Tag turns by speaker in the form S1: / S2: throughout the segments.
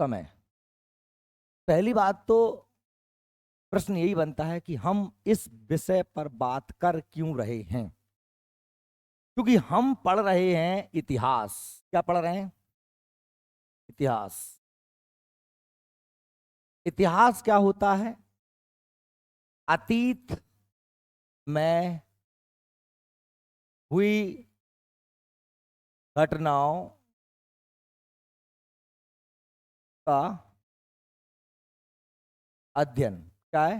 S1: समय। पहली बात तो प्रश्न यही बनता है कि हम इस विषय पर बात कर क्यों रहे हैं। क्योंकि हम पढ़ रहे हैं इतिहास। क्या पढ़ रहे हैं? इतिहास। इतिहास क्या होता है? अतीत में हुई घटनाओं का अध्ययन। क्या है?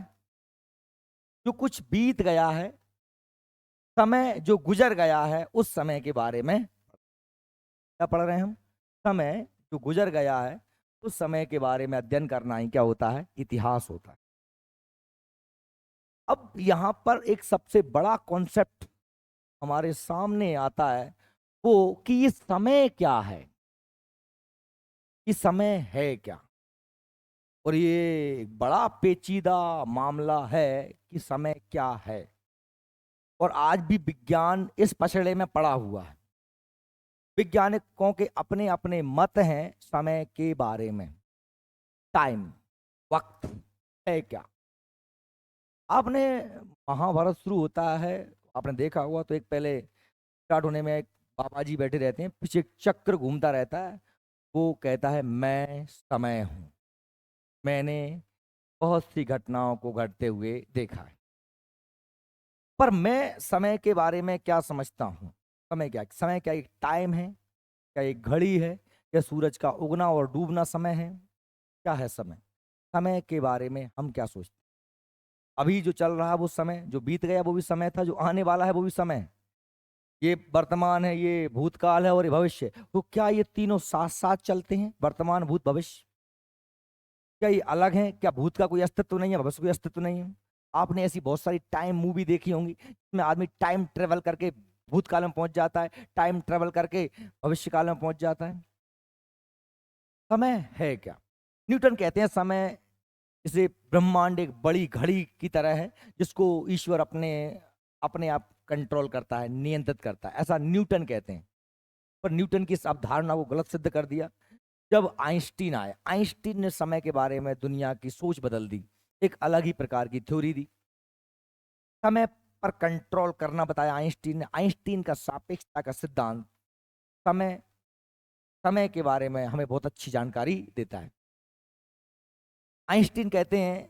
S1: जो कुछ बीत गया है, समय जो गुजर गया है, उस समय के बारे में क्या पढ़ रहे हैं हम? समय जो गुजर गया है, उस समय के बारे में अध्ययन करना ही क्या होता है? इतिहास होता है। अब यहां पर एक सबसे बड़ा कॉन्सेप्ट हमारे सामने आता है, वो कि ये समय क्या है, ये समय है क्या। और ये एक बड़ा पेचीदा मामला है कि समय क्या है। और आज भी विज्ञान इस पछड़े में पड़ा हुआ है। वैज्ञानिकों के अपने अपने मत हैं समय के बारे में। टाइम, वक्त है क्या। आपने महाभारत शुरू होता है, आपने देखा हुआ तो एक पहले स्टार्ट होने में एक बाबा जी बैठे रहते हैं, पीछे एक चक्र घूमता रहता है। वो कहता है मैं समय हूं। मैंने बहुत सी घटनाओं को घटते हुए देखा है। पर मैं समय के बारे में क्या समझता हूँ? समय क्या? समय क्या एक टाइम है? क्या एक घड़ी है? क्या सूरज का उगना और डूबना समय है? क्या है समय? समय के बारे में हम क्या सोचते हैं? अभी जो चल रहा है वो समय, जो बीत गया वो भी समय था, जो आने वाला है वो भी समय है। ये वर्तमान है, ये भूतकाल है और ये भविष्य है। तो क्या ये तीनों साथ साथ चलते हैं? वर्तमान, भूत, भविष्य क्या ये अलग हैं? क्या भूत का कोई अस्तित्व नहीं है, भविष्य का कोई अस्तित्व नहीं है? आपने ऐसी बहुत सारी टाइम मूवी देखी होंगी जिसमें आदमी टाइम ट्रेवल करके भूतकाल में पहुंच जाता है, टाइम ट्रेवल करके भविष्य काल में पहुंच जाता है। समय है क्या? न्यूटन कहते हैं समय जैसे ब्रह्मांड एक बड़ी घड़ी की तरह है, जिसको ईश्वर अपने अपने आप कंट्रोल करता है, नियंत्रित करता है, ऐसा न्यूटन कहते हैं। पर न्यूटन की इस अवधारणा को गलत सिद्ध कर दिया जब आइंस्टीन आए। आइंस्टीन ने समय के बारे में दुनिया की सोच बदल दी, एक अलग ही प्रकार की थ्योरी दी। समय पर कंट्रोल करना बताया आइंस्टीन ने। आइंस्टीन का सापेक्षता का सिद्धांत समय समय के बारे में हमें बहुत अच्छी जानकारी देता है। आइंस्टीन कहते हैं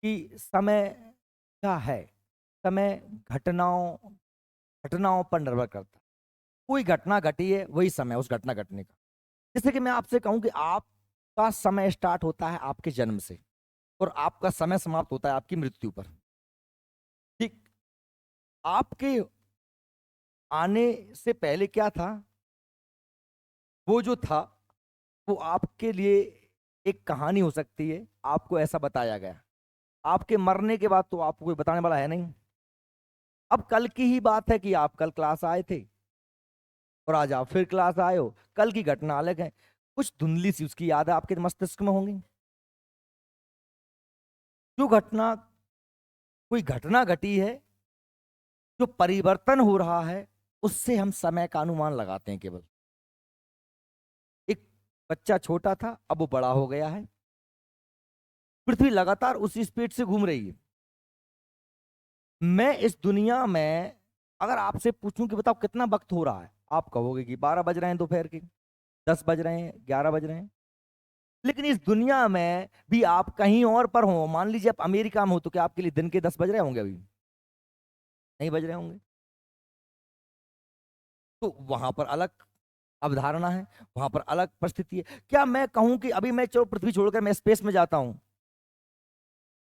S1: कि समय क्या है? समय घटनाओं घटनाओं पर निर्भर करता है। कोई घटना घटी है, वही समय उस घटना घटने का। जैसे कि मैं आपसे कहूं कि आपका समय स्टार्ट होता है आपके जन्म से, और आपका समय समाप्त होता है आपकी मृत्यु पर। ठीक। आपके आने से पहले क्या था? वो जो था वो आपके लिए एक कहानी हो सकती है, आपको ऐसा बताया गया। आपके मरने के बाद तो आपको कोई बताने वाला है नहीं। अब कल की ही बात है कि आप कल क्लास आए थे और आज आप फिर क्लास आए हो। कल की घटना अलग है, कुछ धुंधली सी उसकी याद है आपके मस्तिष्क में होंगी। जो घटना कोई घटना घटी है, जो परिवर्तन हो रहा है, उससे हम समय का अनुमान लगाते हैं केवल। एक बच्चा छोटा था, अब वो बड़ा हो गया है। पृथ्वी लगातार उसी स्पीड से घूम रही है। मैं इस दुनिया में अगर आपसे पूछूं कि बताओ कितना वक्त हो रहा है, आप कहोगे कि 12 बज रहे हैं दोपहर के, 10 बज रहे हैं, 11 बज रहे हैं। लेकिन इस दुनिया में भी आप कहीं और पर हो, मान लीजिए आप अमेरिका में हो, तो क्या आपके लिए दिन के 10 बज रहे होंगे? अभी नहीं बज रहे होंगे। तो वहां पर अलग अवधारणा है, वहां पर अलग परिस्थिति है। क्या मैं कहूं कि अभी मैं चलो पृथ्वी छोड़कर मैं स्पेस में जाता हूं,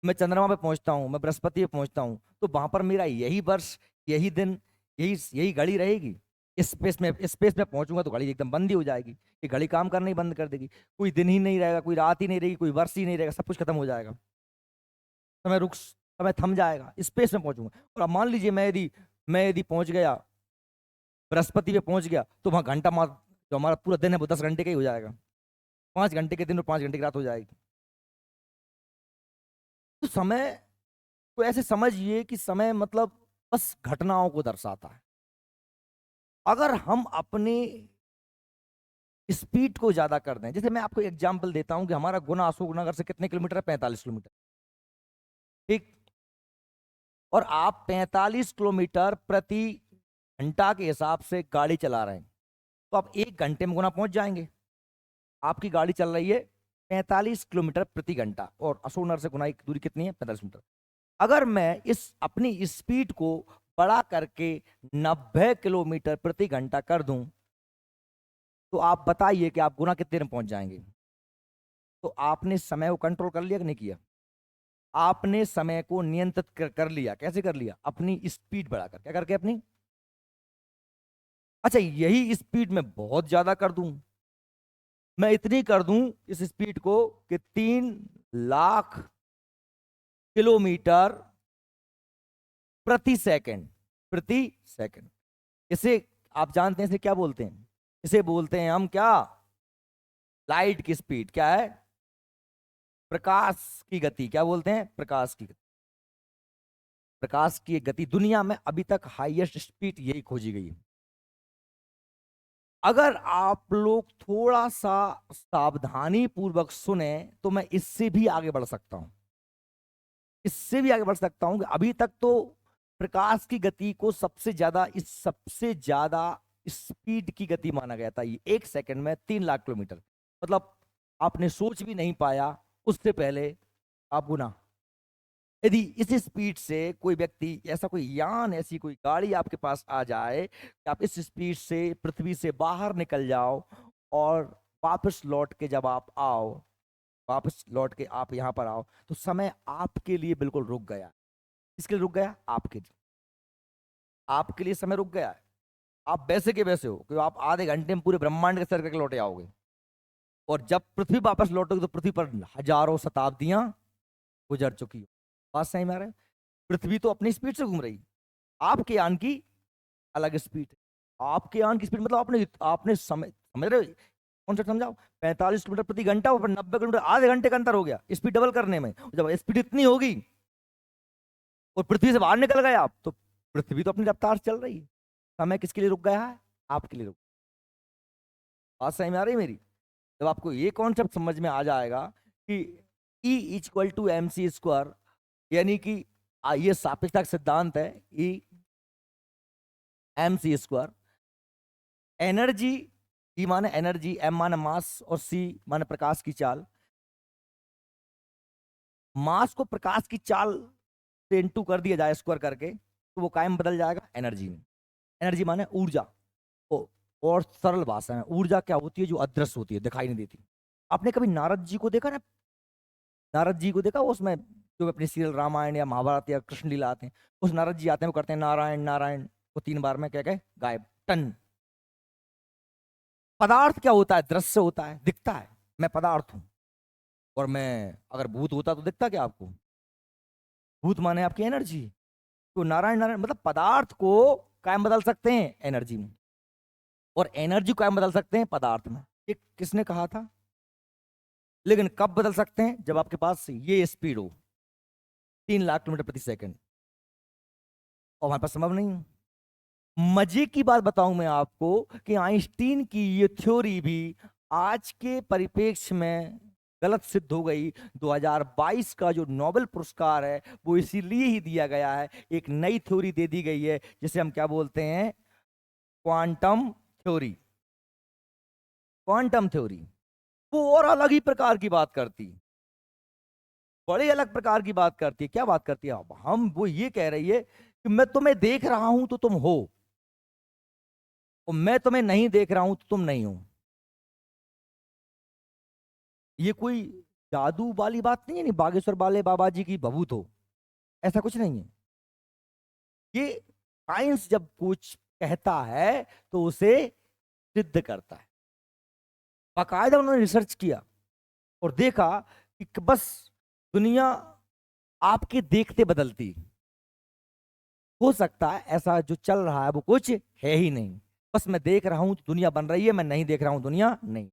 S1: मैं चंद्रमा पे पहुंचता हूं, मैं बृहस्पति पे पहुंचता हूं, तो वहां पर मेरा यही वर्ष, यही दिन, यही यही घड़ी रहेगी? स्पेस में पहुंचूंगा तो घड़ी एकदम बंद ही हो जाएगी। ये घड़ी काम करना ही बंद कर देगी। कोई दिन ही नहीं रहेगा, कोई रात ही नहीं रहेगी, कोई वर्ष ही नहीं रहेगा, सब कुछ खत्म हो जाएगा। समय थम जाएगा, स्पेस में पहुंचूंगा। और अब मान लीजिए मैं यदि पहुंच गया, बृहस्पति पे पहुंच गया, तो वहां घंटा मार, जो हमारा पूरा दिन है वो 10 घंटे का ही हो जाएगा। 5 घंटे के दिन और 5 घंटे की रात हो जाएगी। तो समय को ऐसे समझिए कि समय मतलब बस घटनाओं को दर्शाता है। अगर हम अपने स्पीड को ज्यादा कर दें। जैसे मैं आपको एग्जांपल देता हूं कि हमारा गुना अशोकनगर से कितने किलोमीटर है? 45 किलोमीटर। ठीक। और आप 45 किलोमीटर प्रति घंटा के हिसाब से गाड़ी चला रहे हैं, तो आप 1 घंटे में गुना पहुंच जाएंगे। आपकी गाड़ी चल रही है 45 किलोमीटर प्रति घंटा, और अशोकनगर से गुना की दूरी कितनी है? 45 मीटर। अगर मैं इस अपनी स्पीड को बढ़ा करके 90 किलोमीटर प्रति घंटा कर दूं, तो आप बताइए कि आप गुना कितने में पहुंच जाएंगे? तो आपने समय को कंट्रोल कर लिया कि नहीं किया? आपने समय को नियंत्रित कर लिया। कैसे कर लिया? अपनी स्पीड बढ़ाकर। क्या करके? अपनी। अच्छा, यही स्पीड में बहुत ज्यादा कर दूं, मैं इतनी कर दूं इस स्पीड को कि 3 लाख किलोमीटर प्रति सेकंड। प्रति सेकंड। इसे आप जानते हैं, इसे क्या बोलते हैं? इसे बोलते हैं हम क्या? लाइट की स्पीड। क्या है? प्रकाश की गति। क्या बोलते हैं? प्रकाश की गति। प्रकाश की गति दुनिया में अभी तक हाईएस्ट स्पीड यही खोजी गई है। अगर आप लोग थोड़ा सा सावधानी पूर्वक सुने तो मैं इससे भी आगे बढ़ सकता हूं। इससे भी आगे बढ़ सकता हूं कि अभी तक तो प्रकाश की गति को सबसे ज्यादा स्पीड की गति माना गया था। ये 1 सेकंड में 3 लाख किलोमीटर, मतलब आपने सोच भी नहीं पाया उससे पहले आप गुना। यदि इस स्पीड से कोई व्यक्ति, ऐसा कोई यान, ऐसी कोई गाड़ी आपके पास आ जाए कि आप इस स्पीड से पृथ्वी से बाहर निकल जाओ, और वापस लौट के जब आप आओ, वापस लौट के आप यहां पर आओ, तो समय आपके लिए बिल्कुल रुक गया। किसके लिए रुक गया? आपके लिए। आपके लिए समय रुक गया है। आप वैसे के वैसे हो कि आप आधे घंटे में पूरे ब्रह्मांड के सैर करके लौटे आओगे, और जब पृथ्वी वापस लौटोगे तो पृथ्वी पर हजारों शताब्दियां गुजर चुकी हो। बात सही में आ रहा है? पृथ्वी तो अपनी स्पीड से घूम रही, आपके यान की अलग स्पीड है। आपके यान की स्पीड मतलब आपने आपने समय, समझ रहे हो कौन सा? समझाओ। 45 किलोमीटर प्रति घंटा, ऊपर 90 किलोमीटर, आधे घंटे का अंतर हो गया स्पीड डबल करने में। जब स्पीड इतनी होगी और पृथ्वी से बाहर निकल गए आप, तो पृथ्वी तो अपनी रफ्तार से चल रही है। समय किसके लिए रुक गया है? आपके लिए रुक। बात सही में आ रही है मेरी? जब आपको ये कॉन्सेप्ट समझ में आ जाएगा कि E equal to M C square, यानी कि ये सापेक्षता का सिद्धांत है। E M C square, energy, E माने एनर्जी, एम माने मास, और सी माने प्रकाश की चाल। मास को प्रकाश की चाल से इंटू कर दिया जाए स्क्वायर करके, तो वो कायम बदल जाएगा एनर्जी में। एनर्जी माने ऊर्जा। और सरल भाषा में ऊर्जा क्या होती है? जो अदृश्य होती है, दिखाई नहीं देती। आपने कभी नारद जी को देखा ना? नारद जी को देखा? उसमें जो अपने सीरियल रामायण या महाभारत या कृष्ण लीला आते हैं, उस नारद जी आते हैं, वो करते हैं नारायण नारायण, वो 3 बार में क्या कहे? गायब, टन। पदार्थ क्या होता है? दृश्य होता है, दिखता है। मैं पदार्थ हूं, और मैं अगर भूत होता तो दिखता क्या आपको? भूत माने आपकी एनर्जी। तो नारायण नारायण मतलब पदार्थ को कायम बदल सकते हैं एनर्जी में, और एनर्जी को कायम बदल सकते हैं पदार्थ में। ये किसने कहा था? लेकिन कब बदल सकते हैं? जब आपके पास ये स्पीड हो, 3 लाख किलोमीटर प्रति सेकंड, और हमारे पास संभव नहीं है। मजे की बात बताऊं मैं आपको कि आइंस्टीन की ये थ्योरी भी आज के परिप्रेक्ष्य में गलत सिद्ध हो गई। 2022 का जो नोबेल पुरस्कार है वो इसीलिए ही दिया गया है। एक नई थ्योरी दे दी गई है जिसे हम क्या बोलते हैं? Quantum theory. क्वांटम थ्योरी वो और अलग ही प्रकार की बात करती है, बड़ी अलग प्रकार की बात करती है। क्या बात करती है? अब हम वो ये कह रही है कि मैं तुम्हें देख रहा हूं तो तुम हो, और मैं तुम्हें नहीं देख रहा हूं तो तुम नहीं हो। ये कोई जादू वाली बात नहीं है, नहीं बागेश्वर वाले बाबा जी की बहूत हो, ऐसा कुछ नहीं है। ये साइंस जब कुछ कहता है तो उसे सिद्ध करता है। बाकायदा उन्होंने रिसर्च किया और देखा कि बस दुनिया आपके देखते बदलती। हो सकता है ऐसा जो चल रहा है वो कुछ है ही नहीं, बस मैं देख रहा हूं तो दुनिया बन रही है, मैं नहीं देख रहा हूं दुनिया नहीं।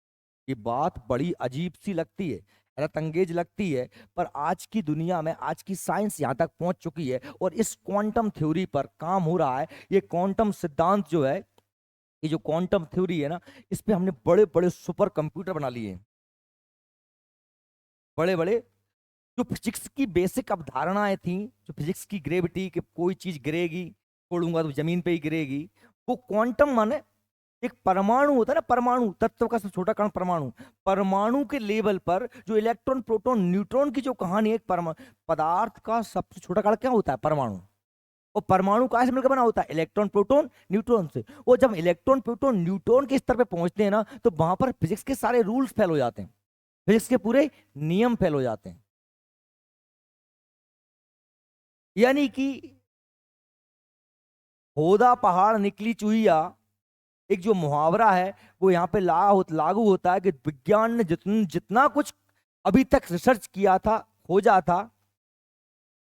S1: ये बात बड़ी अजीब सी लगती है, हैरत अंगेज लगती है, पर आज की दुनिया में आज की साइंस यहां तक पहुंच चुकी है और इस क्वांटम थ्योरी पर काम हो रहा है। ये क्वांटम सिद्धांत जो है ये जो क्वांटम थ्योरी है ना, इस पे हमने बड़े बड़े सुपर कंप्यूटर बना लिए हैं। बड़े बड़े जो फिजिक्स की बेसिक अवधारणाएं थी, जो फिजिक्स की ग्रेविटी कि कोई चीज गिरेगी, छोड़ूंगा तो जमीन पे ही गिरेगी, वो क्वांटम माने एक परमाणु होता है ना, परमाणु तत्व का सबसे छोटा कण परमाणु, परमाणु के लेवल पर जो इलेक्ट्रॉन प्रोटॉन न्यूट्रॉन की जो कहानी है, एक परमाणु पदार्थ का सबसे छोटा कण क्या होता है? परमाणु। और परमाणु कहाँ से मिलकर बना होता है? इलेक्ट्रॉन प्रोटॉन न्यूट्रॉन से। और जब इलेक्ट्रॉन प्रोटॉन न्यूट्रॉन के स्तर पे पहुंचते हैं ना, तो वहां पर फिजिक्स के सारे रूल्स फेल हो जाते हैं, फिजिक्स के पूरे नियम फेल हो जाते हैं। यानी कि होदा पहाड़ निकली चुहिया, एक जो मुहावरा है वो यहाँ पे लागू होता है कि विज्ञान ने जितना कुछ अभी तक रिसर्च किया था, खोजा था,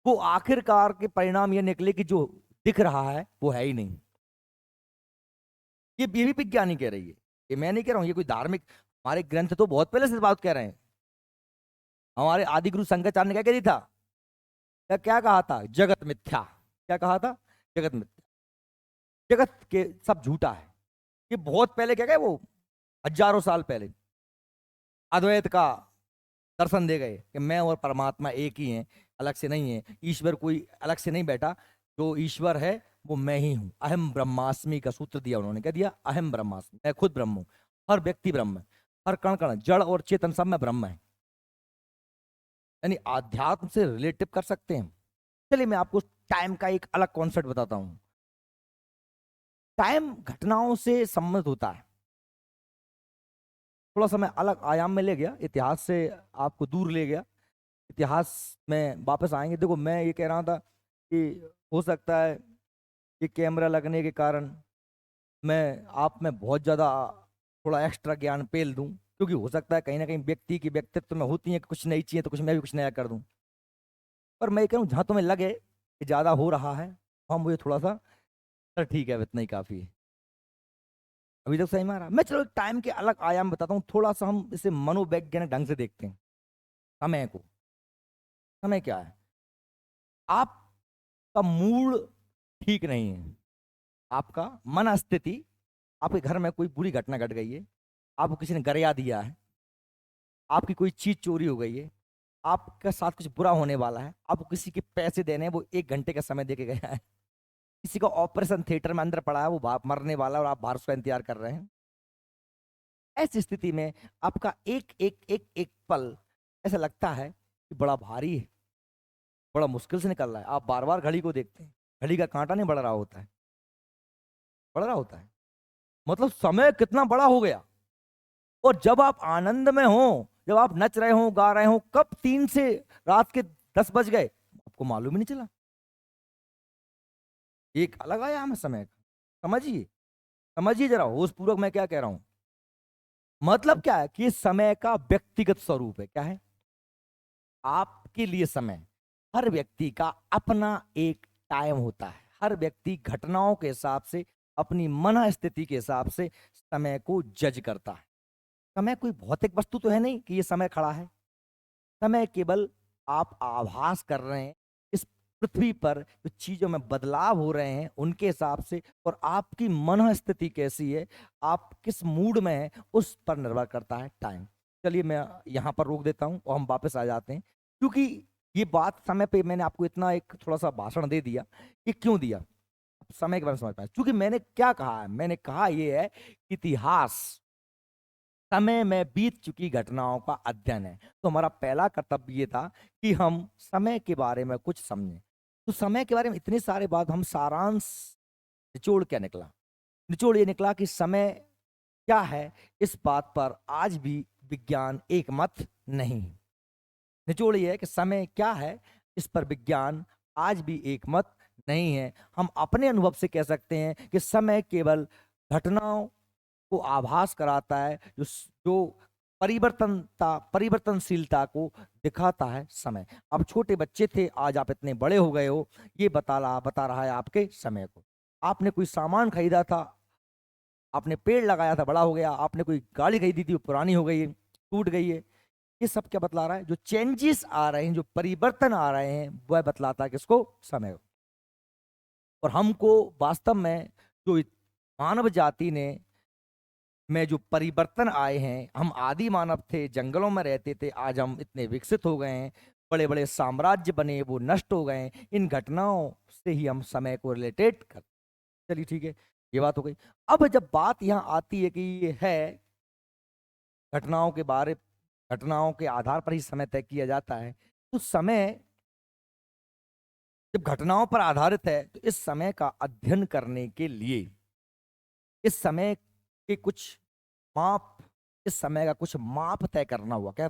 S1: वो आखिरकार के परिणाम ये निकले कि जो दिख रहा है वो है ही नहीं। ये भी विज्ञानी कह रही है, ये मैं नहीं कह रहा हूं, ये कोई धार्मिक, हमारे ग्रंथ तो बहुत पहले से इस बात कह रहे हैं। हमारे आदि गुरु शंकराचार्य ने क्या कह दिया था? क्या क्या कहा था? जगत मिथ्या। क्या कहा था? जगत मिथ्या, जगत के सब झूठा है। ये बहुत पहले क्या गए वो, हजारों साल पहले अद्वैत का दर्शन दे गए कि मैं और परमात्मा एक ही हैं, अलग से नहीं है, ईश्वर कोई अलग से नहीं बैठा, जो ईश्वर है वो मैं ही हूं। अहम ब्रह्मास्मि का सूत्र दिया उन्होंने, क्या दिया? अहम ब्रह्मास्मि, मैं खुद ब्रह्म हूं। हर व्यक्ति ब्रह्म है, हर कण कण जड़ और चेतन सब में ब्रह्म है। यानी आध्यात्म से रिलेटिव कर सकते हैं। चलिए मैं आपको टाइम का एक अलग कॉन्सेप्ट बताता हूं। टाइम घटनाओं से संबंधित होता है। थोड़ा सा मैं अलग आयाम में ले गया, इतिहास से आपको दूर ले गया, इतिहास में वापस आएंगे। देखो मैं ये कह रहा था कि हो सकता है कि कैमरा लगने के कारण मैं आप में बहुत ज़्यादा थोड़ा एक्स्ट्रा ज्ञान पेल दूं, क्योंकि हो सकता है कहीं ना कहीं व्यक्ति की व्यक्तित्व में होती है कि कुछ नई चीज़ें, तो कुछ मैं भी कुछ नया कर दूं। पर मैं ये कह रहा हूँ जहाँ तुम्हें लगे कि ज़्यादा हो रहा है, वहाँ मुझे थोड़ा सा, सर ठीक है इतना ही काफ़ी है, अभी तक सही में आ रहा। मैं चलो टाइम के अलग आयाम बताता हूँ, थोड़ा सा हम इसे मनोवैज्ञानिक ढंग से देखते हैं समय को। समय क्या है? आपका मूड ठीक नहीं है, आपका मन स्थिति, आपके घर में कोई बुरी घटना घट गई है, आपको किसी ने गरिया दिया है, आपकी कोई चीज चोरी हो गई है, आपके साथ कुछ बुरा होने वाला है, आपको किसी के पैसे देने हैं, वो 1 घंटे का समय दे के गया है, किसी का ऑपरेशन थिएटर में अंदर पड़ा है, वो मरने वाला है और आप बाहर उसका इंतजार कर रहे हैं। ऐसी स्थिति में आपका एक एक एक एक पल ऐसा लगता है कि बड़ा भारी है, बड़ा मुश्किल से निकल रहा है। आप बार बार घड़ी को देखते हैं, घड़ी का कांटा नहीं बढ़ रहा होता है, बढ़ रहा होता है, मतलब समय कितना बड़ा हो गया। और जब आप आनंद में हो, जब आप नच रहे हो, गा रहे हो, कब 3 से रात के 10 बज गए आपको मालूम ही नहीं चला। एक अलग आयाम है समय का, समझिए, समझिए जरा होशपूर्वक मैं क्या कह रहा हूं। मतलब क्या है कि समय का व्यक्तिगत स्वरूप है। क्या है? आपके लिए समय, हर व्यक्ति का अपना एक टाइम होता है। हर व्यक्ति घटनाओं के हिसाब से, अपनी मन स्थिति के हिसाब से समय को जज करता है। समय कोई भौतिक वस्तु तो है नहीं कि ये समय खड़ा है। समय केवल आप आभास कर रहे हैं इस पृथ्वी पर जो चीजों में बदलाव हो रहे हैं उनके हिसाब से, और आपकी मन स्थिति कैसी है, आप किस मूड में हैं, उस पर निर्भर करता है टाइम। चलिए मैं यहाँ पर रोक देता हूँ और हम वापस आ जाते हैं, क्योंकि ये बात समय पे मैंने आपको इतना एक थोड़ा सा भाषण दे दिया। ये क्यों दिया? समय के बारे में समझ पाए, क्योंकि मैंने क्या कहा है, मैंने कहा ये है इतिहास समय में बीत चुकी घटनाओं का अध्ययन है। तो हमारा पहला कर्तव्य ये था कि हम समय के बारे में कुछ समझें। तो समय के बारे में इतनी सारे बात, हम सारांश निचोड़ क्या निकला? निचोड़ ये निकला कि समय क्या है, इस बात पर आज भी विज्ञान एक मत नहीं है। निचोड़ ये है कि समय क्या है, इस पर विज्ञान आज भी एक मत नहीं है। हम अपने अनुभव से कह सकते हैं कि समय केवल घटनाओं को आभास कराता है, जो परिवर्तनशीलता को दिखाता है समय। अब छोटे बच्चे थे, आज आप इतने बड़े हो गए हो, ये बता रहा है आपके समय को। आपने कोई सामान खरीदा था, आपने पेड़ लगाया था, बड़ा हो गया। आपने कोई गाड़ी खरीदी थी, वो पुरानी हो गई है, टूट गई है। ये सब क्या बतला रहा है? जो चेंजेस आ रहे हैं, जो परिवर्तन आ रहे हैं, वह बतलाता है किसको? समय को। और हमको वास्तव में जो मानव जाति ने में जो परिवर्तन आए हैं, हम आदि मानव थे, जंगलों में रहते थे, आज हम इतने विकसित हो गए हैं, बड़े बड़े साम्राज्य बने, वो नष्ट हो गए हैं, इन घटनाओं से ही हम समय को रिलेटेड कर। चलिए ठीक है, ये बात हो गई। अब जब बात यहाँ आती है कि ये है घटनाओं के बारे, घटनाओं के आधार पर ही समय तय किया जाता है, तो समय जब घटनाओं पर आधारित है तो इस समय का अध्ययन करने के लिए इस समय के कुछ माप, इस समय का कुछ माप तय करना हुआ। क्या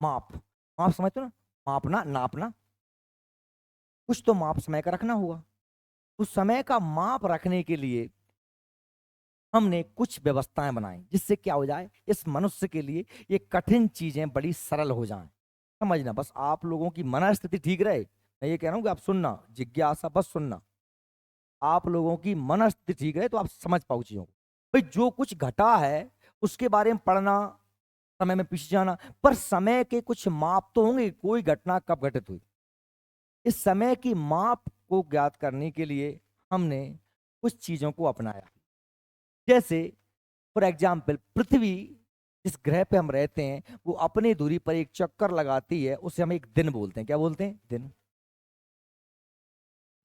S1: माप? माप समझते हो ना, मापना, नापना, कुछ तो माप समय का रखना हुआ। उस समय का माप रखने के लिए हमने कुछ व्यवस्थाएं बनाई, जिससे क्या हो जाए, इस मनुष्य के लिए ये कठिन चीजें बड़ी सरल हो जाएं। समझना, बस आप लोगों की मनस्थिति ठीक रहे। मैं ये कह रहा हूं कि आप सुनना, जिज्ञासा बस सुनना, आप लोगों की मनस्थिति ठीक है तो आप समझ पाओ चीजों को। भाई जो कुछ घटा है उसके बारे में पढ़ना, समय में पीछे जाना, पर समय के कुछ माप तो होंगे, कोई घटना कब घटित हुई। इस समय की माप को ज्ञात करने के लिए हमने कुछ चीजों को अपनाया। जैसे फॉर एग्जाम्पल, पृथ्वी जिस ग्रह पे हम रहते हैं वो अपनी दूरी पर एक चक्कर लगाती है, उसे हम एक दिन बोलते हैं। क्या बोलते हैं? दिन।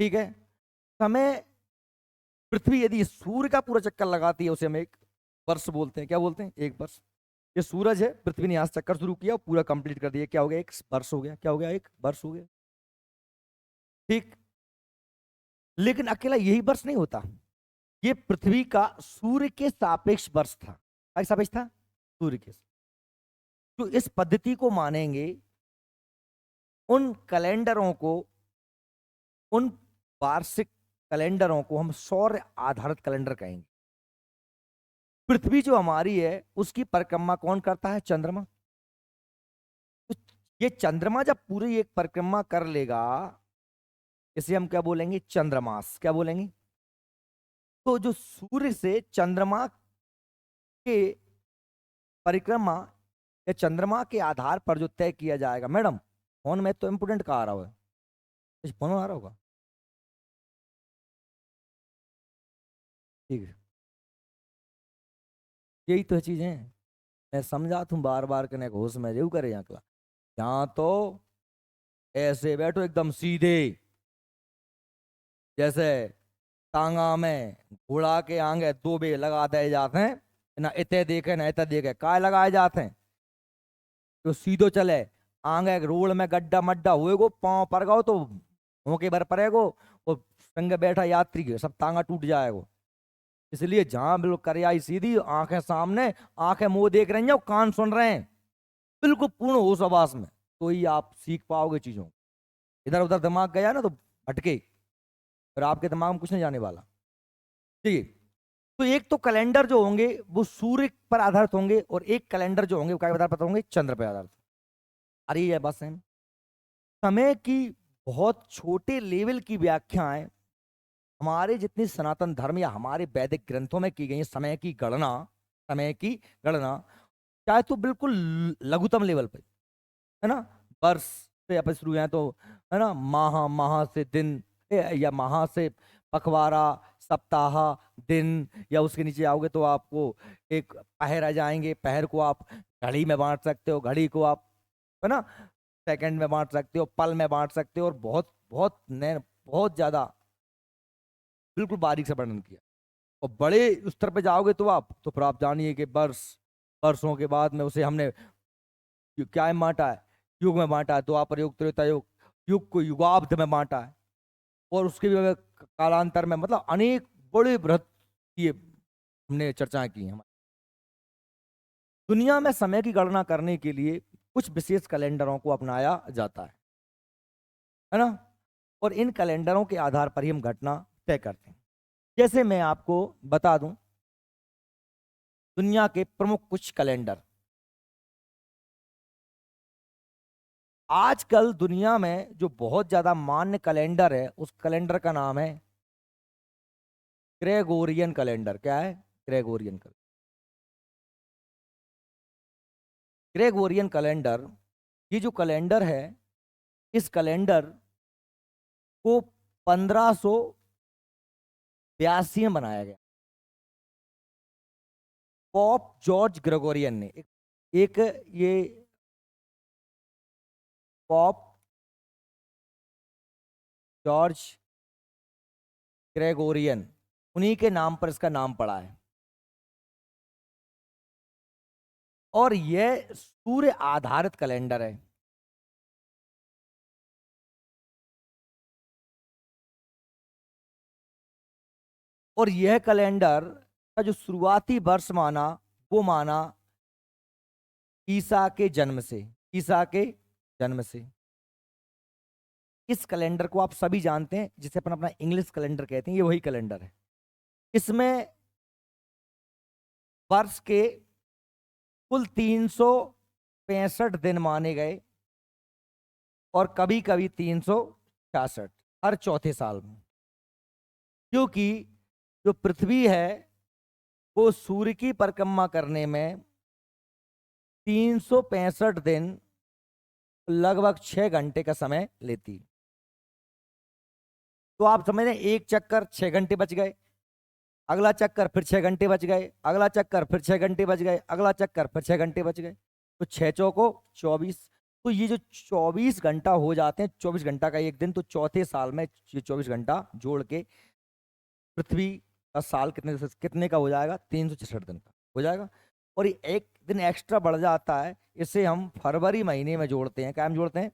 S1: ठीक है। समय, पृथ्वी यदि सूर्य का पूरा चक्कर लगाती है उसे हम एक वर्ष बोलते हैं। क्या बोलते हैं? एक वर्ष। ये सूरज है, पृथ्वी ने यहां से चक्कर शुरू किया, पूरा कंप्लीट कर दिया, क्या हो गया? एक वर्ष हो गया। क्या हो गया? एक वर्ष हो गया। ठीक। लेकिन अकेला यही वर्ष नहीं होता, ये पृथ्वी का सूर्य के सापेक्ष वर्ष था। क्या सापेक्ष था? सूर्य के। तो इस पद्धति को मानेंगे, उन कैलेंडरों को, उन वार्षिक कैलेंडरों को हम सौर आधारित कैलेंडर कहेंगे। पृथ्वी जो हमारी है उसकी परिक्रमा कौन करता है? चंद्रमा। तो ये चंद्रमा जब पूरी एक परिक्रमा कर लेगा, इसे हम क्या बोलेंगे? चंद्रमास। क्या बोलेंगे? तो जो सूर्य से चंद्रमा के परिक्रमा या चंद्रमा के आधार पर जो तय किया जाएगा। मैडम फोन में तो इंपोर्टेंट कहा आ रहा है, फोन आ रहा होगा। ठीक है, यही तो चीज है। मैं समझा तुम बार बार कने होश में रेव करे यहाँ। यहाँ तो ऐसे बैठो एकदम सीधे, जैसे टांगा में घोड़ा के आगे दो बे लगा दिए जाते हैं ना, इतने देखे ना इतने देखे, काय लगाए जाते हैं तो सीधो चले। आगे रोड में गड्ढा मड्ढा हुए को पाँव पर गो तो होके भर पड़ेगो, और संग बैठा यात्री के सब टांगा टूट जाएगो। इसलिए जहां बिल्कुल करियाई सीधी, आंखें सामने, आंखें मुंह देख रही हैं, कान सुन रहे हैं, बिल्कुल पूर्ण होश आवास में, तो ही आप सीख पाओगे चीजों को। इधर उधर दिमाग गया ना तो भटके, फिर आपके दिमाग में कुछ नहीं जाने वाला। ठीक है। तो एक तो कैलेंडर जो होंगे वो सूर्य पर आधारित होंगे, और एक कैलेंडर जो होंगे वो क्या आधार पर होंगे? चंद्र पर आधारित। अरे ये बस है, समय की बहुत छोटे लेवल की व्याख्याएं हमारे जितनी सनातन धर्म या हमारे वैदिक ग्रंथों में की गई है। समय की गणना, समय की गणना चाहे तो बिल्कुल लघुतम लेवल पे है ना, वर्ष से अपन शुरू हैं तो, है ना, माह, माह से दिन, या माह से पखवाड़ा, सप्ताह, दिन, या उसके नीचे आओगे तो आपको एक पहर आ जाएंगे। पहर को आप घड़ी में बांट सकते हो, घड़ी को आप, है ना, सेकंड में बांट सकते हो, पल में बांट सकते हो, और बहुत बहुत नए, बहुत ज्यादा बिल्कुल बारीक से वर्णन किया। और बड़े स्तर पे जाओगे तो आप, तो फिर आप जानिए कि वर्ष, वर्षों के बाद में उसे हमने क्या में बांटा है? युग में बांटा है। द्वापर युग, त्रेता युग, युग को युगाब्द में बांटा है। और उसके भी कालांतर में, मतलब अनेक बड़े बृहत ये हमने चर्चाएं की हैं। दुनिया में समय की गणना करने के लिए कुछ विशेष कैलेंडरों को अपनाया जाता है ना, और इन कैलेंडरों के आधार पर ही हम घटना तय करते हैं। जैसे मैं आपको बता दूं दुनिया के प्रमुख कुछ कैलेंडर। आजकल दुनिया में जो बहुत ज्यादा मान्य कैलेंडर है, उस कैलेंडर का नाम है ग्रेगोरियन कैलेंडर। क्या है? Gregorian calendar. ग्रेगोरियन कैलेंडर, ये जो कैलेंडर है, इस कैलेंडर को 1582 में बनाया गया। पॉप जॉर्ज ग्रेगोरियन ने एक ये पॉप जॉर्ज ग्रेगोरियन, उन्हीं के नाम पर इसका नाम पड़ा है। और यह सूर्य आधारित कैलेंडर है। और यह कैलेंडर का जो शुरुआती वर्ष माना वो माना ईसा के जन्म से, ईसा के जन्म से। इस कैलेंडर को आप सभी जानते हैं, जिसे अपन अपना इंग्लिश कैलेंडर कहते हैं, ये वही कैलेंडर है। इसमें वर्ष के कुल 365 दिन माने गए और कभी कभी 366 हर चौथे साल में, क्योंकि जो पृथ्वी है वो सूर्य की परिक्रमा करने में 365 दिन लगभग 6 घंटे का समय लेती। तो आप समझ रहे हैं, एक चक्कर 6 घंटे बच गए, अगला चक्कर फिर 6 घंटे बच गए, अगला चक्कर फिर 6 घंटे बच गए, अगला चक्कर फिर 6 घंटे बच गए, तो 6 चौको 24। तो ये जो 24 घंटा हो जाते हैं, 24 घंटा का एक दिन, तो चौथे साल में ये 24 घंटा जोड़ के पृथ्वी का साल कितने का हो जाएगा? 366 दिन का हो जाएगा। और ये एक दिन एक्स्ट्रा बढ़ जाता है, इसे हम फरवरी महीने में जोड़ते हैं। क्या हम जोड़ते हैं?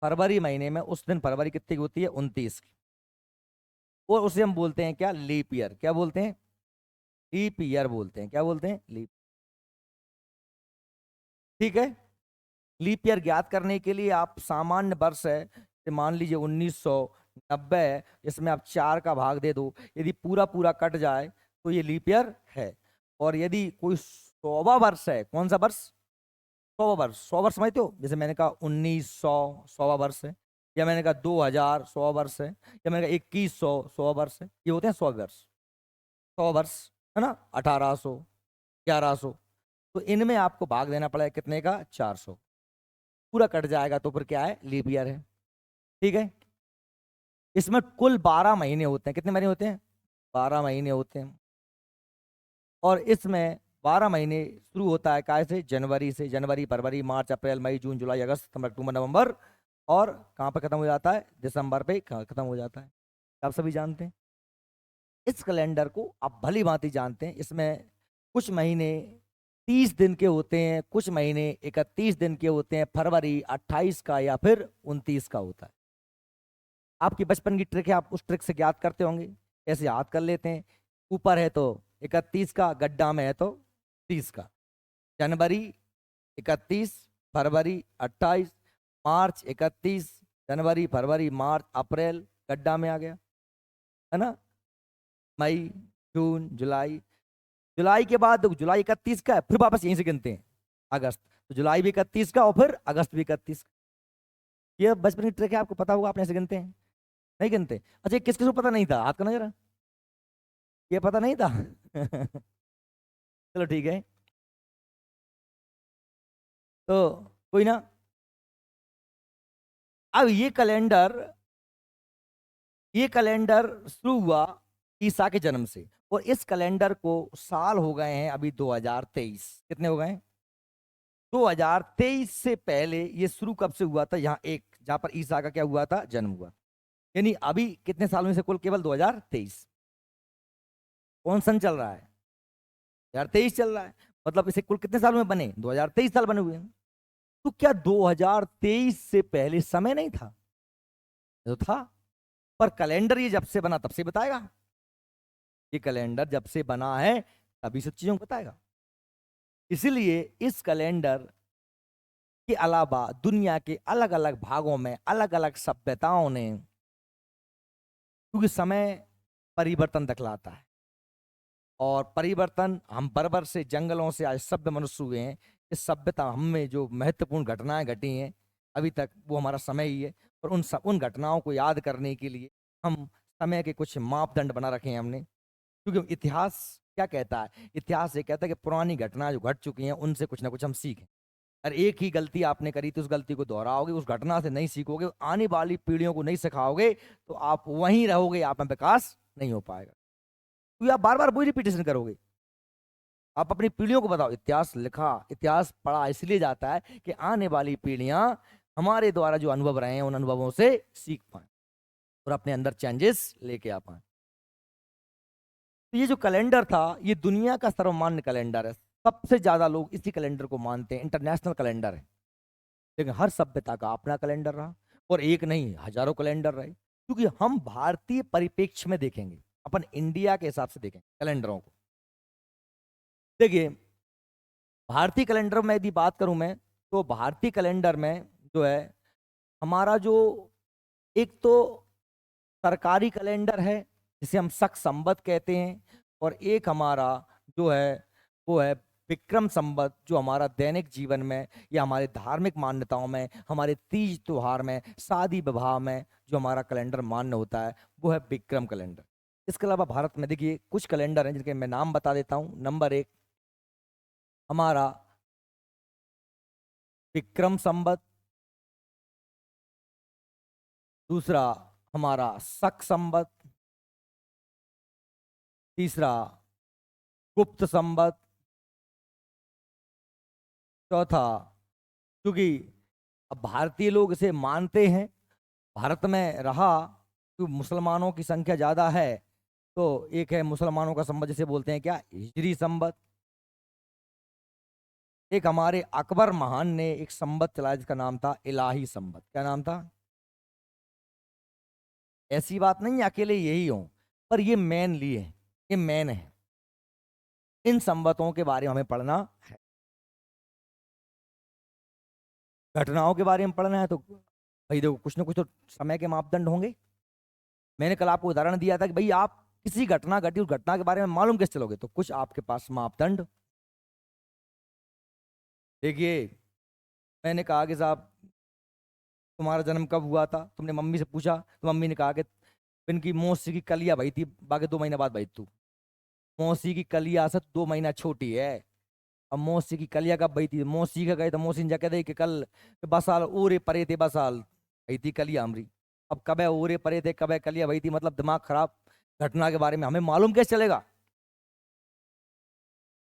S1: फरवरी महीने में। उस दिन फरवरी कितनी की होती है? 29 की। और उसे हम बोलते हैं क्या? Leap year. क्या बोलते हैं? लीप ईयर बोलते हैं। क्या बोलते हैं? लीप। ठीक है। लीप ईयर ज्ञात करने के लिए आप सामान्य वर्ष है, मान लीजिए 1990 है, इसमें आप 4 का भाग दे दो, यदि पूरा पूरा कट जाए तो ये लीप ईयर है। और यदि कोई 100वां वर्ष है, कौन सा वर्ष? 100वां वर्ष। 100 वर्ष समझते हो? जैसे मैंने कहा 1900 100वां वर्ष है, या मैंने कहा 2000 100 वर्ष है, या मैंने कहा 2100 100 वर्ष है, ये होते हैं 100 वर्ष। 100 वर्ष है ना, 1800 1100। तो इनमें आपको भाग देना पड़ेगा कितने का? 400। पूरा कट जाएगा तो फिर क्या है? लीप ईयर है। ठीक है। इसमें कुल 12 महीने होते हैं। कितने महीने होते हैं? 12 महीने होते हैं। और इसमें 12 महीने शुरू होता है काय से? जनवरी से। जनवरी, फरवरी, मार्च, अप्रैल, मई, जून, जुलाई, अगस्त, सितंबर, अक्टूबर, नवंबर। और कहाँ पे खत्म हो जाता है? दिसंबर पे खत्म हो जाता है। आप सभी जानते हैं इस कैलेंडर को, आप भली भांति जानते हैं। इसमें कुछ महीने 30 दिन के होते हैं, कुछ महीने 31 दिन के होते हैं, फरवरी 28 का या फिर 29 का होता है। आपकी बचपन की ट्रिक है, आप उस ट्रिक से याद करते होंगे। कैसे याद कर लेते हैं? ऊपर है तो 31 का, गड्ढा में है तो 30 का। जनवरी 31, फरवरी 28, मार्च 31, जनवरी, फरवरी, मार्च, अप्रैल गड्ढा में आ गया, है ना। मई, जून, जुलाई। जुलाई के बाद जुलाई 31 का है, फिर वापस यहीं से गिनते हैं अगस्त। तो जुलाई भी 31 का और फिर अगस्त भी 31 का। ये बचपन की ट्रिक है, आपको पता होगा, आपने ऐसे गिनते हैं? नहीं गिनते? अच्छा, किस किस को पता नहीं था? हाथ करना जरा। ये पता नहीं था? चलो ठीक है, तो कोई ना। अब ये कैलेंडर शुरू हुआ ईसा के जन्म से, और इस कैलेंडर को साल हो गए हैं अभी 2023। कितने हो गए हैं? 2023 से पहले ये शुरू कब से हुआ था? यहाँ एक जहां पर ईसा का क्या हुआ था? जन्म हुआ। यानी अभी कितने सालों में से कुल केवल 2023। कौन सन चल रहा है? 2023 चल रहा है। मतलब इसे कुल कितने सालों में बने? 2023 साल बने हुए हैं। तो क्या 2023 से पहले समय नहीं था? ये तो था, पर कैलेंडर ये जब से बना तब से बताएगा। ये कैलेंडर जब से बना है तभी सब चीजों को बताएगा। इसीलिए इस कैलेंडर के अलावा दुनिया के अलग अलग भागों में अलग अलग सभ्यताओं ने, क्योंकि समय परिवर्तन दिखलाता है, और परिवर्तन हम बरबर से जंगलों से आज सभ्य मनुष्य हुए हैं। इस सभ्यता हम में जो महत्वपूर्ण घटनाएं घटी हैं अभी तक, वो हमारा समय ही है। और उन घटनाओं को याद करने के लिए हम समय के कुछ मापदंड बना रखे हैं हमने। क्योंकि इतिहास क्या कहता है? इतिहास ये कहता है कि पुरानी घटनाएं जो घट चुकी हैं उनसे कुछ ना कुछ हम सीखें। अगर एक ही गलती आपने करी तो उस गलती को दोहराओगे, उस घटना से नहीं सीखोगे, आने वाली पीढ़ियों को नहीं सिखाओगे, तो आप वहीं रहोगे, आप में विकास नहीं हो पाएगा, क्योंकि आप बार बार वही रिपीटेशन करोगे। आप अपनी पीढ़ियों को बताओ, इतिहास लिखा, इतिहास पढ़ा इसलिए जाता है कि आने वाली पीढ़ियां हमारे द्वारा जो अनुभव रहे हैं उन अनुभवों से सीख पाए और अपने अंदर चेंजेस लेके आ पाए। तो ये जो कैलेंडर था ये दुनिया का सर्वमान्य कैलेंडर है, सबसे ज्यादा लोग इसी कैलेंडर को मानते हैं, इंटरनेशनल कैलेंडर है। लेकिन हर सभ्यता का अपना कैलेंडर रहा, और एक नहीं हजारों कैलेंडर रहे, क्योंकि हम भारतीय परिप्रेक्ष्य में देखेंगे, अपन इंडिया के हिसाब से देखें कैलेंडरों को। देखिए भारतीय कैलेंडर में यदि बात करूं मैं, तो भारतीय कैलेंडर में जो है हमारा जो एक तो सरकारी कैलेंडर है जिसे हम शक संवत कहते हैं, और एक हमारा जो है वो है विक्रम संवत, जो हमारा दैनिक जीवन में या हमारे धार्मिक मान्यताओं में, हमारे तीज त्योहार में, शादी विवाह में जो हमारा कैलेंडर मान्य होता है वो है विक्रम कैलेंडर। इसके अलावा भारत में देखिए कुछ कैलेंडर हैं जिनके मैं नाम बता देता हूँ। नंबर एक हमारा विक्रम संवत, दूसरा हमारा शक संवत, तीसरा गुप्त संवत, चौथा, क्योंकि अब भारतीय लोग इसे मानते हैं, भारत में रहा तो मुसलमानों की संख्या ज्यादा है, तो एक है मुसलमानों का संवत जिसे बोलते हैं क्या, हिजरी संवत। एक हमारे अकबर महान ने एक संवत चलाया जिसका नाम था इलाही संवत। क्या नाम था? ऐसी बात नहीं है अकेले यही हो, पर ये मेन लिए, ये मेन है। इन संवतों के बारे में हमें पढ़ना है, घटनाओं के बारे में पढ़ना है, तो भाई देखो कुछ ना कुछ तो समय के मापदंड होंगे। मैंने कल आपको उदाहरण दिया था कि भाई आप किसी घटना घटी उस घटना के बारे में मालूम कैसे चलोगे, तो कुछ आपके पास मापदंड। देखिए मैंने कहा कि साहब तुम्हारा जन्म कब हुआ था, तुमने मम्मी से पूछा तो मम्मी ने कहा कि इनकी मौसी की कलिया भाई थी, बाकी 2 महीने बाद भाई तू, मौसी की कलिया से 2 महीना छोटी है। अब मौसी की कलिया कब भाई थी, मौसी का गए तो मौसी ने जाके दे कि कल बसाल ओरे परे थे, बसाल भाई थी कलिया हमारी। अब कब है ओरे परे थे, कब है कलिया भाई थी, मतलब दिमाग खराब। घटना के बारे में हमें मालूम कैसे चलेगा?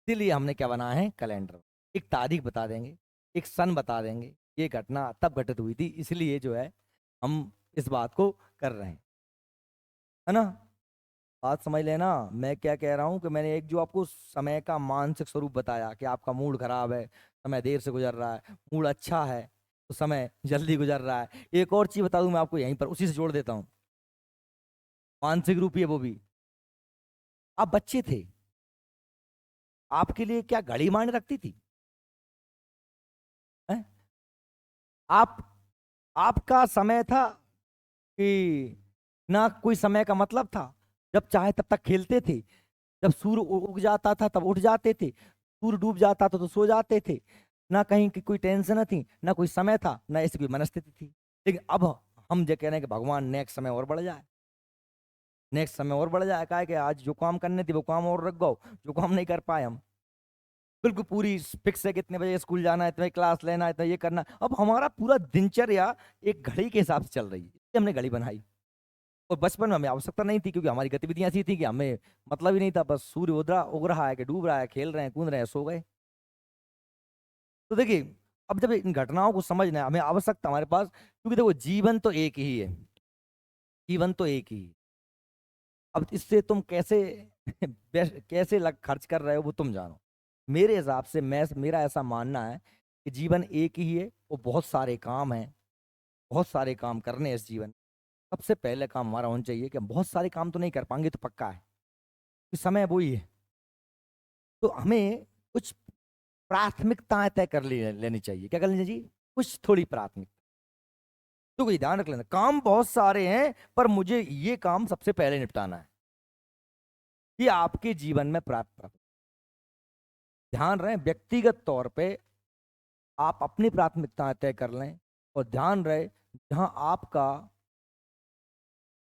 S1: इसीलिए हमने क्या बनाया है कैलेंडर, एक तारीख बता देंगे, एक सन बता देंगे, ये घटना तब घटित हुई थी, इसलिए जो है हम इस बात को कर रहे हैं, है ना। बात समझ लेना। मैं क्या कह रहा हूँ कि मैंने एक जो आपको समय का मानसिक स्वरूप बताया कि आपका मूड खराब है, समय देर से गुजर रहा है, मूड अच्छा है तो समय जल्दी गुजर रहा है। एक और चीज बता दूं मैं आपको, यहीं पर उसी से जोड़ देता हूँ, मानसिक रूप ही है वो भी। आप बच्चे थे, आपके लिए क्या घड़ी मायने रखती थी? हैं? आप आपका समय था कि ना कोई समय का मतलब था, जब चाहे तब तक खेलते थे, जब सूर्य उग जाता था तब उठ जाते थे, सूर्य डूब जाता था तो सो जाते थे, ना कहीं की कोई टेंशन थी, ना कोई समय था, ना ऐसी कोई मनस्थिति थी। लेकिन अब हम जो कह रहे हैं कि भगवान नेक्स्ट समय और बढ़ जाए, नेक्स्ट समय और बढ़ जाए, क्या है कि आज जो काम करने थे वो काम और रख गो, जो काम नहीं कर पाए हम, बिल्कुल पूरी फिक्स है, कितने बजे स्कूल जाना है, इतने क्लास लेना है, इतना ये करना। अब हमारा पूरा दिनचर्या एक घड़ी के हिसाब से चल रही है, इसलिए हमने घड़ी बनाई। और बचपन में हमें आवश्यकता नहीं थी, क्योंकि हमारी गतिविधियां ऐसी थी कि हमें मतलब ही नहीं था, बस सूर्य उग रहा है कि डूब रहा है, खेल रहे हैं कूद रहे हैं सो गए। तो देखिए अब जब इन घटनाओं को समझना है हमें आवश्यकता हमारे पास, क्योंकि देखो जीवन तो एक ही है, जीवन तो एक ही है। अब इससे तुम कैसे कैसे लग खर्च कर रहे हो वो तुम जानो। मेरे हिसाब से मैं मेरा ऐसा मानना है कि जीवन एक ही है और बहुत सारे काम हैं, बहुत सारे काम करने हैं इस जीवन। सबसे पहले काम हमारा होना चाहिए कि हम बहुत सारे काम तो नहीं कर पाएंगे तो पक्का है कि समय वही है, तो हमें कुछ प्राथमिकताएं तय कर लेनी चाहिए। क्या कर लेनी चाहिए? कुछ थोड़ी प्राथमिकता। तो कोई ध्यान रख लेना, काम बहुत सारे हैं पर मुझे ये काम सबसे पहले निपटाना है, ये आपके जीवन में प्राप्त। ध्यान रहे व्यक्तिगत तौर पे आप अपनी प्राथमिकताएं तय कर लें, और ध्यान रहे जहां आपका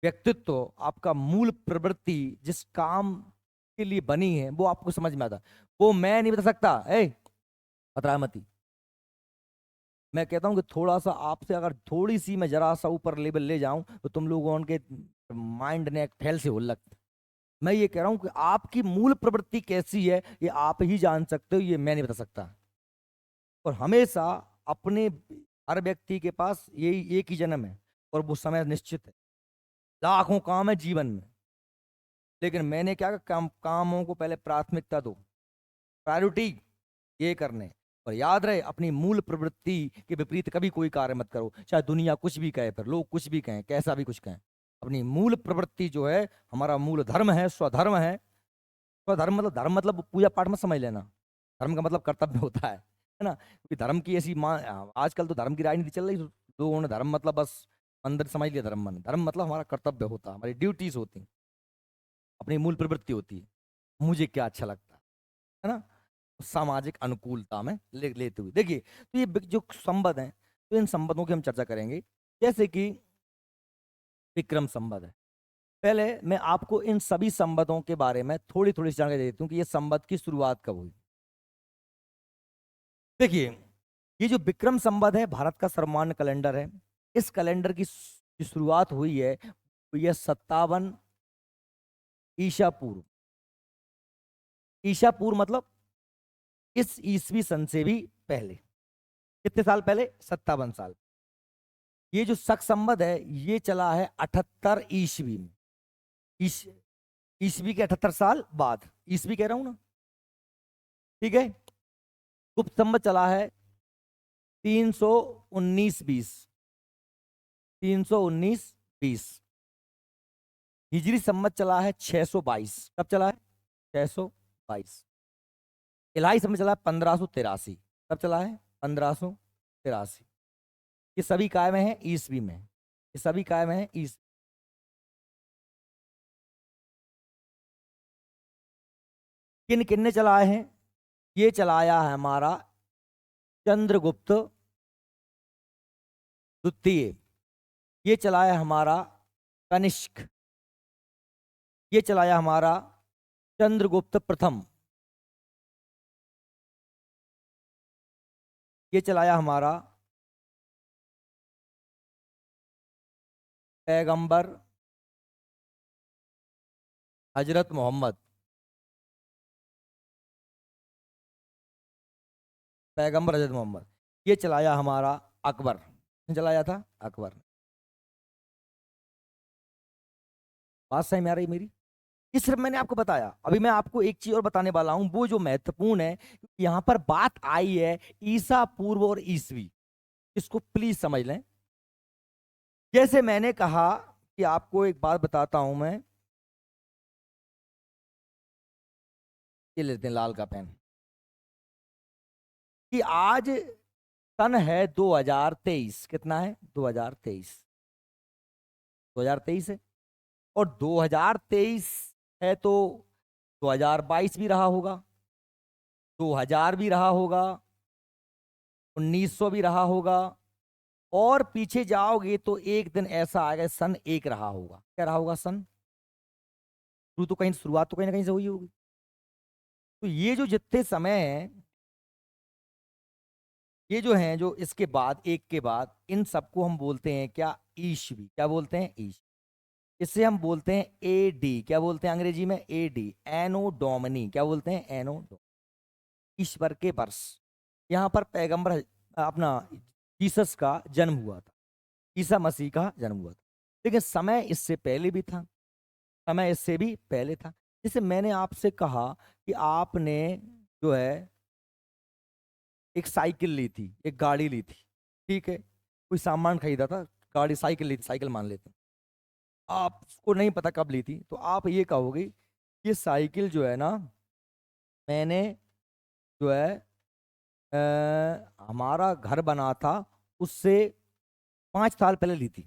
S1: व्यक्तित्व, आपका मूल प्रवृत्ति जिस काम के लिए बनी है वो आपको समझ में आता, वो मैं नहीं बता सकता। बता मती, मैं कहता हूं कि थोड़ा सा आपसे अगर थोड़ी सी मैं जरा सा ऊपर लेवल ले जाऊं तो तुम लोगों के माइंड ने एक फैल से हो लगता, मैं ये कह रहा हूं कि आपकी मूल प्रवृत्ति कैसी है ये आप ही जान सकते हो, ये मैं नहीं बता सकता। और हमेशा अपने हर व्यक्ति के पास यही एक ही जन्म है और वो समय निश्चित है। लाखों काम है जीवन में, लेकिन मैंने क्या कहा, कामों को पहले प्राथमिकता दो, प्रायोरिटी ये करने। और याद रहे, अपनी मूल प्रवृत्ति के विपरीत कभी कोई कार्य मत करो, चाहे दुनिया कुछ भी कहे, फिर लोग कुछ भी कहें, कैसा भी कुछ कहें। अपनी मूल प्रवृत्ति जो है, हमारा मूल धर्म है, स्वधर्म है। स्वधर्म मतलब, धर्म मतलब पूजा पाठ मत समझ लेना, धर्म का मतलब कर्तव्य होता है ना। क्योंकि धर्म की ऐसी आजकल तो धर्म की राजनीति चल रही, लोगों ने धर्म मतलब बस अंदर समझ लिया धर्म। मन धर्म मतलब हमारा कर्तव्य होता है, हमारी ड्यूटीज होती, अपनी मूल प्रवृत्ति होती है, मुझे क्या अच्छा लगता है ना। सामाजिक अनुकूलता में लेते हुए देखिए, तो ये जो संबंध है, तो इन संबंधों की हम चर्चा करेंगे। जैसे कि विक्रम संबंध है, पहले मैं आपको इन सभी संबंधों के बारे में थोड़ी थोड़ी जानकारी दे देता हूँ कि ये संबंध की शुरुआत कब हुई। देखिए, ये जो विक्रम संबंध है भारत का सर्वमान्य कैलेंडर है। इस कैलेंडर की जो शुरुआत हुई है वो यह 57 ईसा पूर्व। ईसा पूर्व मतलब इस ईसवी सन से भी पहले। कितने साल पहले? 57 साल। ये जो शक संबंध है ये चला है 78 ईस्वी में। ईस्वी के 78 साल बाद, ईस्वी कह रहा हूं ना, ठीक है। गुप्त संबंध चला है 319-20। 319-20। हिजरी संबंध चला है 622। कब चला है? 622। इलाही संबंध चला है 1583। कब चला है? 1583। ये सभी काय में है? ईस्वी में। ये सभी काय में है? ईस्वी। किन किन ने चलाए हैं? ये चलाया है हमारा चंद्रगुप्त द्वितीय। ये चलाया हमारा कनिष्क। ये चलाया हमारा चंद्रगुप्त प्रथम। ये चलाया हमारा पैगंबर हजरत मोहम्मद। पैगंबर हजरत मोहम्मद। ये चलाया हमारा अकबर। चलाया था अकबर। बात सही में आ रही मेरी? ये सिर्फ मैंने आपको बताया। अभी मैं आपको एक चीज और बताने वाला हूं, वो जो महत्वपूर्ण है। यहां पर बात आई है ईसा पूर्व और ईसवी, इसको प्लीज समझ लें। जैसे मैंने कहा कि आपको एक बात बताता हूं मैं, ये लेते हैं लाल का पेन, कि आज सन है 2023। कितना है? 2023। 2023 है। और 2023 है तो 2022 भी रहा होगा, 2000 भी रहा होगा, 1900 भी रहा होगा, और पीछे जाओगे तो एक दिन ऐसा आएगा सन एक रहा होगा। क्या रहा होगा? सन। शुरू तो कहीं, शुरुआत तो कहीं ना कहीं से हुई होगी। तो ये जो जितने समय हैं, ये जो हैं, जो इसके बाद, एक के बाद, इन सबको हम बोलते हैं क्या? ईस्वी। क्या बोलते हैं? ईस्वी। इसे हम बोलते हैं ए डी। क्या बोलते हैं अंग्रेजी में? A D, Anno Domini. क्या बोलते हैं? एनो डोमिनी, ईश्वर के वर्ष। यहाँ पर पैगंबर अपना जीसस का जन्म हुआ था, ईसा मसीह का जन्म हुआ था। लेकिन समय इससे पहले भी था, समय इससे भी पहले था। जैसे मैंने आपसे कहा कि आपने जो है एक साइकिल ली थी, एक गाड़ी ली थी, ठीक है, कोई सामान खरीदा था, गाड़ी साइकिल ली थी, साइकिल मान लेते हैं। आपको नहीं पता कब ली थी, तो आप ये कहोगे ये साइकिल जो है ना, मैंने जो है हमारा घर बना था उससे 5 साल पहले ली थी,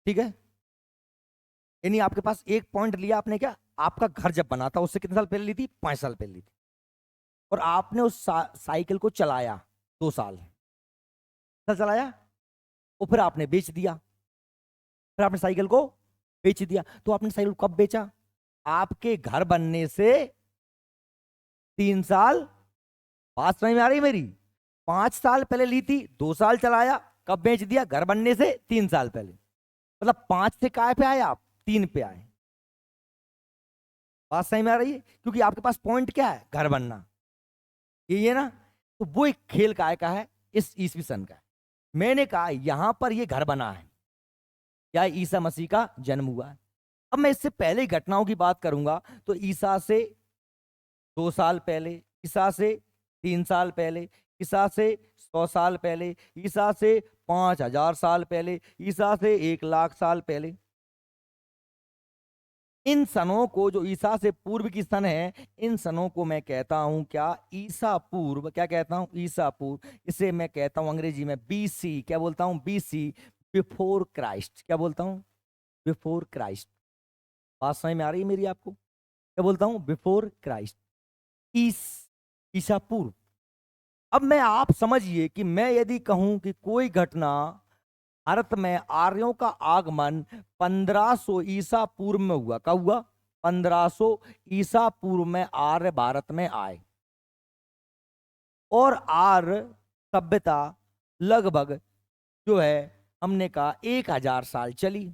S1: ठीक है। यानी आपके पास एक पॉइंट लिया आपने, क्या आपका घर जब बना था उससे कितने साल पहले ली थी? 5 साल पहले ली थी। और आपने उस साइकिल को चलाया 2 साल, चलाया, और फिर आपने बेच दिया। फिर आपने साइकिल को बेच दिया। तो आपने साइकिल को कब बेचा? आपके घर बनने से 3 साल। बात समझ में आ रही मेरी? 5 साल पहले ली थी, 2 साल चलाया, कब बेच दिया? घर बनने से 3 साल पहले। मतलब 5 से काय पे आए आप? 3 पे आए। बात सही में आ रही है? क्योंकि आपके पास पॉइंट क्या है, घर बनना, ये ना। तो वो एक खेल काय का है, इस ईसवी सन का है। मैंने कहा यहां पर ये घर बना है, या ईसा मसीह का जन्म हुआ है। अब मैं इससे पहले की घटनाओं की बात करूंगा, तो ईसा से 2 साल पहले, ईसा से 3 साल पहले, ईसा से 100 साल पहले, ईसा से 5,000 साल पहले, ईसा से 1,00,000 साल पहले। इन सनों को, जो ईसा से पूर्व की सन है, इन सनों को मैं कहता हूं क्या, ईसा पूर्व। क्या कहता हूं? ईसा पूर्व। इसे मैं कहता हूं अंग्रेजी में बीसी। क्या बोलता हूं? BC, before Christ. क्या बोलता हूं? Before Christ. बात समझ में आ रही है मेरी आपको? क्या बोलता हूं? बिफोर क्राइस्ट, ईस ईसा पूर्व। अब मैं, आप समझिए कि मैं यदि कहूं कि कोई घटना भारत में, आर्यों का आगमन 1500 ईसा पूर्व में हुआ। कब हुआ? 1500 ईसा पूर्व में आर्य भारत में आए, और आर्य सभ्यता लगभग जो है, हमने कहा 1,000 साल चली,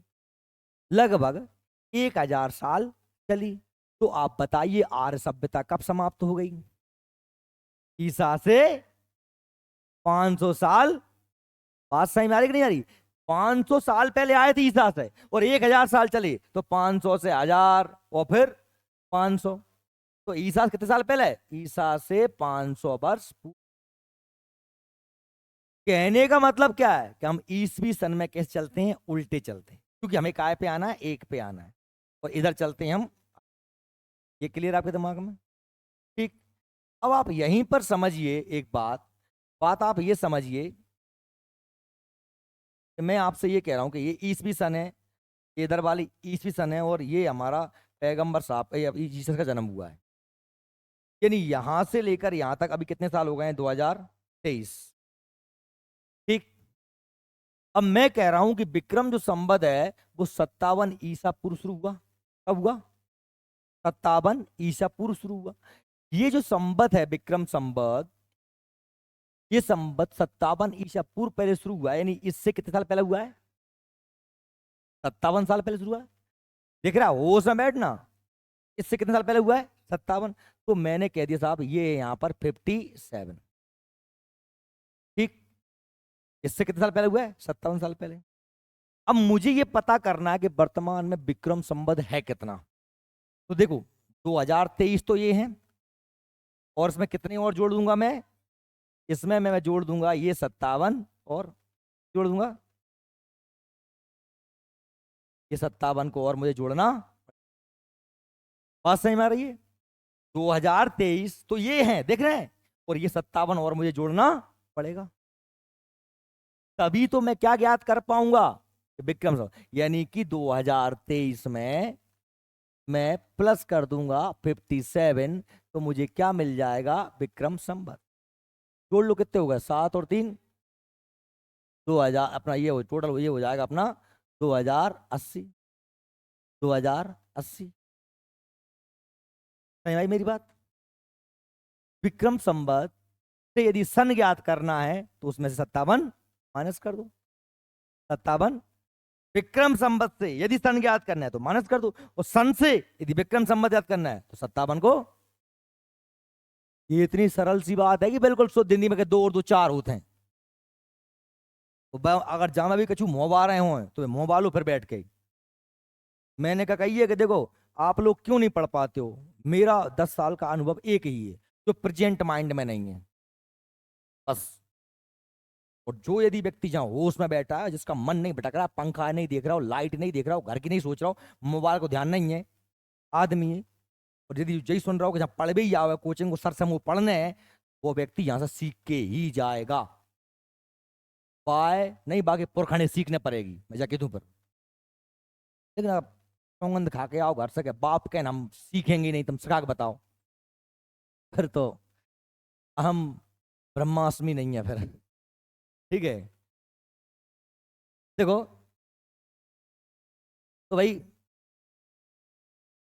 S1: लगभग 1,000 साल चली। तो आप बताइए आर्य सभ्यता कब समाप्त हो गई? ईसा से 500 साल। बात सही में आ रही कि नहीं आ रही? 500 साल पहले आए थे ईसा से, और 1,000 साल चले, तो 500 से 1,000 और फिर 500। तो ईसा से कितने साल पहले है? ईसा से 500 वर्ष। कहने का मतलब क्या है कि हम ईसवी सन में कैसे चलते हैं? उल्टे चलते हैं, क्योंकि हमें काय पे आना है? एक पे आना है, और इधर चलते हैं हम। ये क्लियर आपके दिमाग में? ठीक। अब आप यहीं पर समझिए एक बात, बात आप ये समझिए कि मैं आपसे ये कह रहा हूं कि ये ईसवी सन है, ये इधर वाली ईसवी सन है, और ये हमारा पैगंबर साहब जीसस का जन्म हुआ है। यानी यहां से लेकर यहां तक अभी कितने साल हो गए हैं? 2023। ठीक। अब मैं कह रहा हूं कि विक्रम जो संवत है वो 57 ईसा पूर्व शुरू हुआ। कब हुआ? 57 ईसा पूर्व शुरू हुआ। ये जो संवत है विक्रम संवत, ये संवत 57 ईसा पूर्व पहले शुरू हुआ है। यानी इससे कितने साल पहले हुआ है? 57 साल पहले शुरू हुआ है। देख रहा है होश में बैठना? इससे कितने साल पहले हुआ है? 57। तो मैंने कह दिया साहब ये यहां पर 57। ठीक। इससे कितने साल पहले हुआ है? 57 साल पहले। अब मुझे ये पता करना है कि वर्तमान में विक्रम संवत है कितना। तो देखो, 2023 तो ये है, और इसमें कितने और जोड़ दूंगा मैं? इसमें मैं जोड़ दूंगा ये 57, और जोड़ दूंगा ये 57 को, और मुझे जोड़ना। बात सही में आ रही है? 2023 तो ये है, देख रहे हैं, और ये 57 और मुझे जोड़ना पड़ेगा, तभी तो मैं क्या ज्ञात कर पाऊंगा? विक्रम संवत। यानी कि 2023 में मैं प्लस कर दूंगा 57, तो मुझे क्या मिल जाएगा? विक्रम संवत। जोड़ लो कितने हो गए, 7 और 3, 2000। अपना ये हो टोटल, ये हो जाएगा अपना 2080। 2080। नहीं भाई मेरी बात? विक्रम संवत से यदि सन ज्ञात करना है तो उसमें से 57 माइनस कर दो। 57 विक्रम संवत से यदि सन ज्ञात करना है तो माइनस कर दो, और सन से यदि विक्रम संवत ज्ञात करना है तो 57 को। ये इतनी सरल सी बात है कि बिल्कुल शुद्ध हिंदी में के 2 और 2 4 होते हैं। तो अगर जहां भी कछु मोह रहे हो तो मोह लो फिर बैठ के। मैंने कहा कही है कि देखो, आप लोग क्यों नहीं पढ़ पाते हो? मेरा 10 साल का अनुभव एक ही है, जो प्रेजेंट माइंड में नहीं है, बस। और जो यदि व्यक्ति जहां होश में बैठा है, जिसका मन नहीं भटक रहा, पंखा नहीं देख रहा हो, लाइट नहीं देख रहा हो, घर की नहीं सोच रहा हो, मोबाइल को ध्यान नहीं है, आदमी है, और यदि यही सुन रहा हो कि जहाँ पढ़ भी जाओ कोचिंग को सर से मुंह पढ़ने हैं, वो व्यक्ति यहां से सीख के ही जाएगा। पाए नहीं, बाकी पुरखने सीखने पड़ेगी, मैं जाके दूं पर। लेकिन आप सौगंध खा के आओ घर से, के बाप के हम सीखेंगे नहीं, तुम सिखा के बताओ, फिर तो हम ब्रह्मास्मि नहीं है फिर। ठीक है। देखो, तो भाई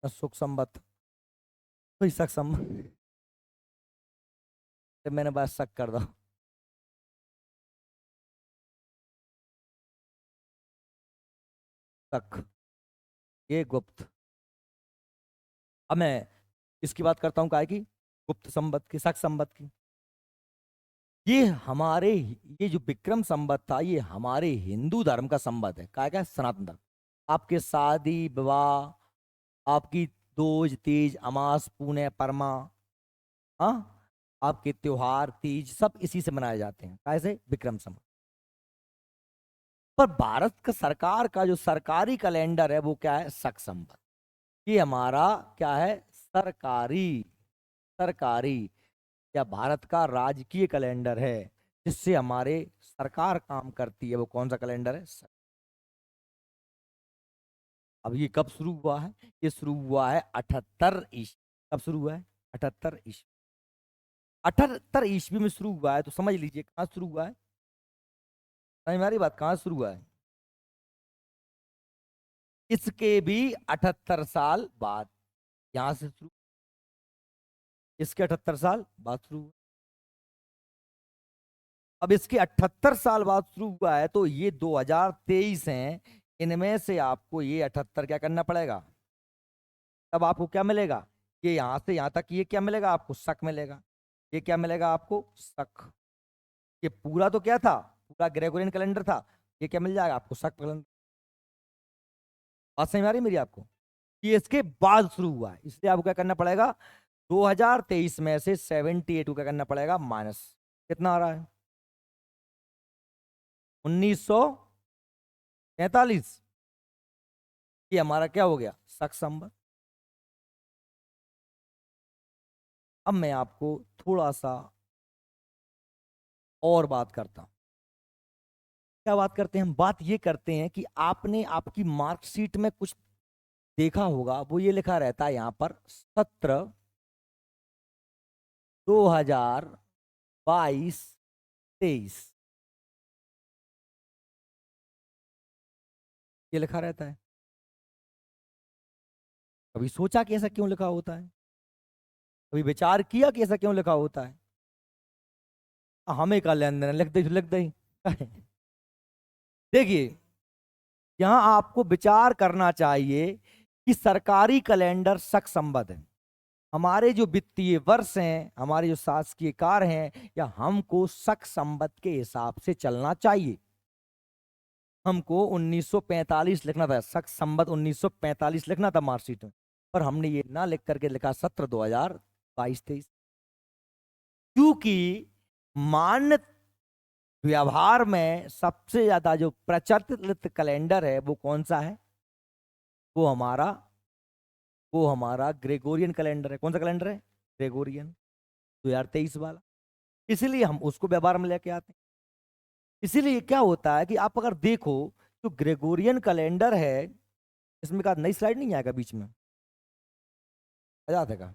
S1: सुख संबत, कोई शक संबत, मैंने बस शक कर दो। शक, ये गुप्त, अब मैं इसकी बात करता हूँ काय की, गुप्त संवत की, शक संवत की। ये हमारे, ये जो विक्रम संवत था ये हमारे हिंदू धर्म का संवत है, काय का, सनातन धर्म। आपके शादी विवाह, आपकी दोज तीज अमास पुण्य परमा, हाँ, आपके त्योहार तीज सब इसी से मनाए जाते हैं, कैसे, विक्रम संवत। पर भारत का सरकार का जो सरकारी कैलेंडर है वो क्या है, शक संवत। ये हमारा क्या है, सरकारी, सरकारी या भारत का राजकीय कैलेंडर है, जिससे हमारे सरकार काम करती है। वो कौन सा कैलेंडर है, अब ये कब शुरू हुआ है, ये शुरू हुआ है 78 ईस्वी। कब शुरू हुआ है, 78 ईस्वी। 78 ईस्वी में शुरू हुआ है, तो समझ लीजिए कहाँ शुरू हुआ है, समझ में आ रही बात, कहाँ शुरू हुआ है। इसके भी 78 साल बाद, यहां से शुरू, इसके 78 साल बाद शुरू हुआ। अब इसके 78 साल बाद शुरू हुआ है, तो ये 2023 हैं, इनमें से आपको ये 78 क्या करना पड़ेगा, तब आपको क्या मिलेगा, ये यहां से यहां तक ये क्या मिलेगा आपको, शक मिलेगा। ये क्या मिलेगा आपको, शक। ये पूरा तो क्या था, पूरा ग्रेगोरियन कैलेंडर था, ये क्या मिल जाएगा आपको, शक कैलेंडर। बात समझ में आ रही है मेरी आपको, ये इसके बाद शुरू हुआ है, इसलिए आपको क्या करना पड़ेगा, 2023 में से 78 को क्या करना पड़ेगा, माइनस, कितना आ रहा है, 1943। ये हमारा क्या हो गया, शक संवत। अब मैं आपको थोड़ा सा और बात करता हूं। क्या बात करते हैं हम, बात ये करते हैं कि आपने आपकी मार्कशीट में कुछ देखा होगा, वो ये लिखा रहता है यहां पर, सत्र 2022-23, ये लिखा रहता है। कभी सोचा कि ऐसा क्यों लिखा होता है, कभी विचार किया कि ऐसा क्यों लिखा होता है। हमें का लेन देन, लिख दे देखिए, यहां आपको विचार करना चाहिए कि सरकारी कैलेंडर शक संबद्ध है। हमारे जो वित्तीय वर्ष हैं, हमारे जो शासकीय कार्य हैं, या हमको शक संबद्ध के हिसाब से चलना चाहिए। हमको 1945 लिखना था, शक संबद्ध 1945 लिखना था मार्कशीट में, पर हमने ये ना लिख करके लिखा सत्र 2022-23, क्योंकि मान्य व्यवहार में सबसे ज्यादा जो प्रचलित कैलेंडर है वो कौन सा है, वो हमारा, वो हमारा ग्रेगोरियन कैलेंडर है। कौन सा कैलेंडर है, ग्रेगोरियन, 2023 वाला। इसीलिए हम उसको व्यवहार में लेके आते हैं। इसीलिए क्या होता है कि आप अगर देखो, जो ग्रेगोरियन कैलेंडर है, इसमें का नई स्लाइड नहीं आएगा बीच में, आ जाता है।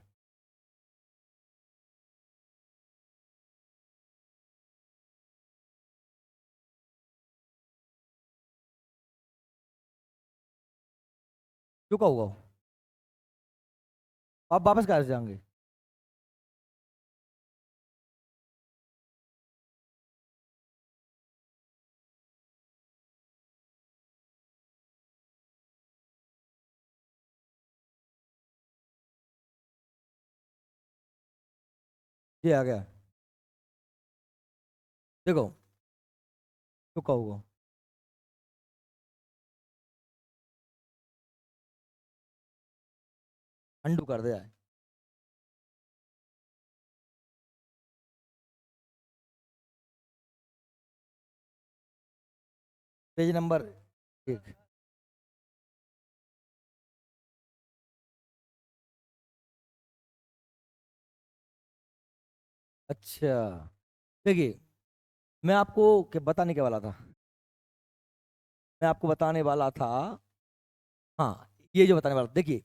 S1: चुका हुआ, आप वापस कहाँ से जाएंगे, ये आ गया, देखो, चुका हुआ, अंडू कर दिया है। पेज नंबर 1, अच्छा, देखिए, मैं आपको क्या बताने के वाला था, मैं आपको बताने वाला था, हाँ, ये जो बताने वाला था, देखिए,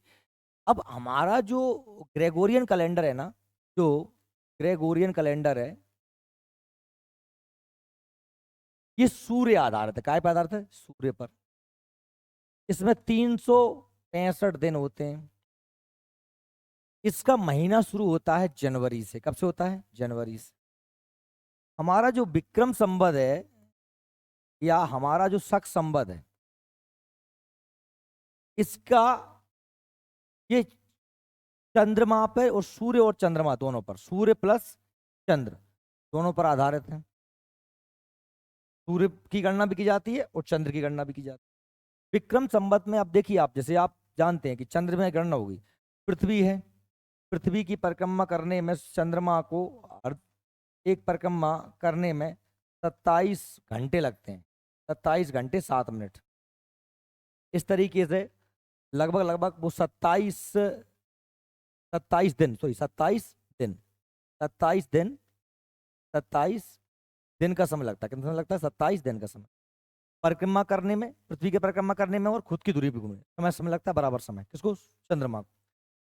S1: अब हमारा जो ग्रेगोरियन कैलेंडर है ना, जो ग्रेगोरियन कैलेंडर है, ये सूर्य आधारित है, काय पर आधारित है, सूर्य पर। इसमें 365 दिन होते हैं। इसका महीना शुरू होता है जनवरी से, कब से होता है, जनवरी से। हमारा जो विक्रम संवत है, या हमारा जो शक संवत है, इसका ये चंद्रमा पे और सूर्य और चंद्रमा दोनों पर, सूर्य प्लस चंद्र दोनों पर आधारित है। सूर्य की गणना भी की जाती है और चंद्र की गणना भी की जाती है। विक्रम संवत में अब देखिए, आप जैसे आप जानते हैं कि चंद्र में गणना होगी, पृथ्वी है, पृथ्वी की परिक्रमा करने में चंद्रमा को एक परिक्रमा करने में 27 घंटे लगते हैं, 27 घंटे 7 मिनट। इस तरीके से लगभग लगभग वो 27 दिन, सॉरी 27 दिन, 27 दिन, 27 दिन का समय लगता है। कितना समय लगता है? 27 दिन का समय परिक्रमा करने में, पृथ्वी की परिक्रमा करने में, और खुद की दूरी भी घूमने समय लगता है बराबर समय किसको? चंद्रमा को।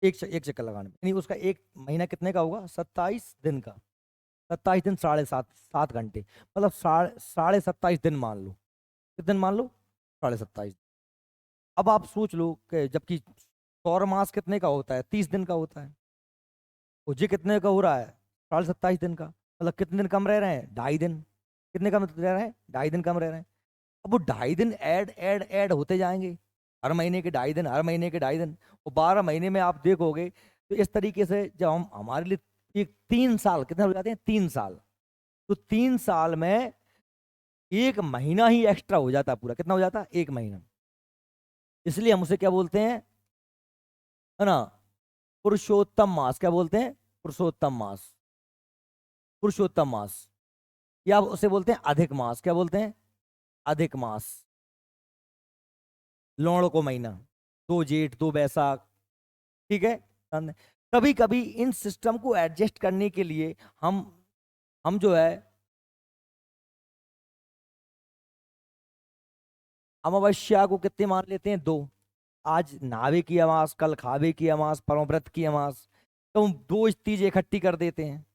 S1: एक चक्कर लगाने में, यानी उसका एक महीना कितने का होगा? 27 दिन का। 27 दिन 7.5 घंटे, मतलब 27.5 दिन मान लो। कितने दिन मान लो? 27.5। अब आप सोच लो कि जबकि सौर मास कितने का होता है? 30 दिन का होता है। और ये कितने का हो रहा है? 27.5 दिन का, मतलब कितने दिन कम रह रहे हैं? 2.5 दिन। कितने कम रह रहे हैं? 2.5 दिन कम रह रहे हैं। अब वो 2.5 दिन ऐड ऐड ऐड होते जाएंगे, हर महीने के 2.5 दिन, हर महीने के 2.5 दिन, और 12 महीने में आप देखोगे तो इस तरीके से जब हम हमारे लिए एक 3 साल कितने हो जाते हैं? 3 साल। तो 3 साल में एक महीना ही एक्स्ट्रा हो जाता है पूरा। कितना हो जाता है? एक महीना। इसलिए हम उसे क्या बोलते हैं, है ना? पुरुषोत्तम मास। क्या बोलते हैं? पुरुषोत्तम मास। पुरुषोत्तम मास, या उसे बोलते हैं अधिक मास। क्या बोलते हैं? अधिक मास। लौड़ को महीना, 2 जेठ 2 बैसाख, ठीक है। कभी कभी इन सिस्टम को एडजस्ट करने के लिए हम जो है अमावस्या को कितने मान लेते हैं? 2। आज नावे की अमास, कल खावे की अमास, परम व्रत की अमास, तो हम 2 चीजें इकट्ठी कर देते हैं।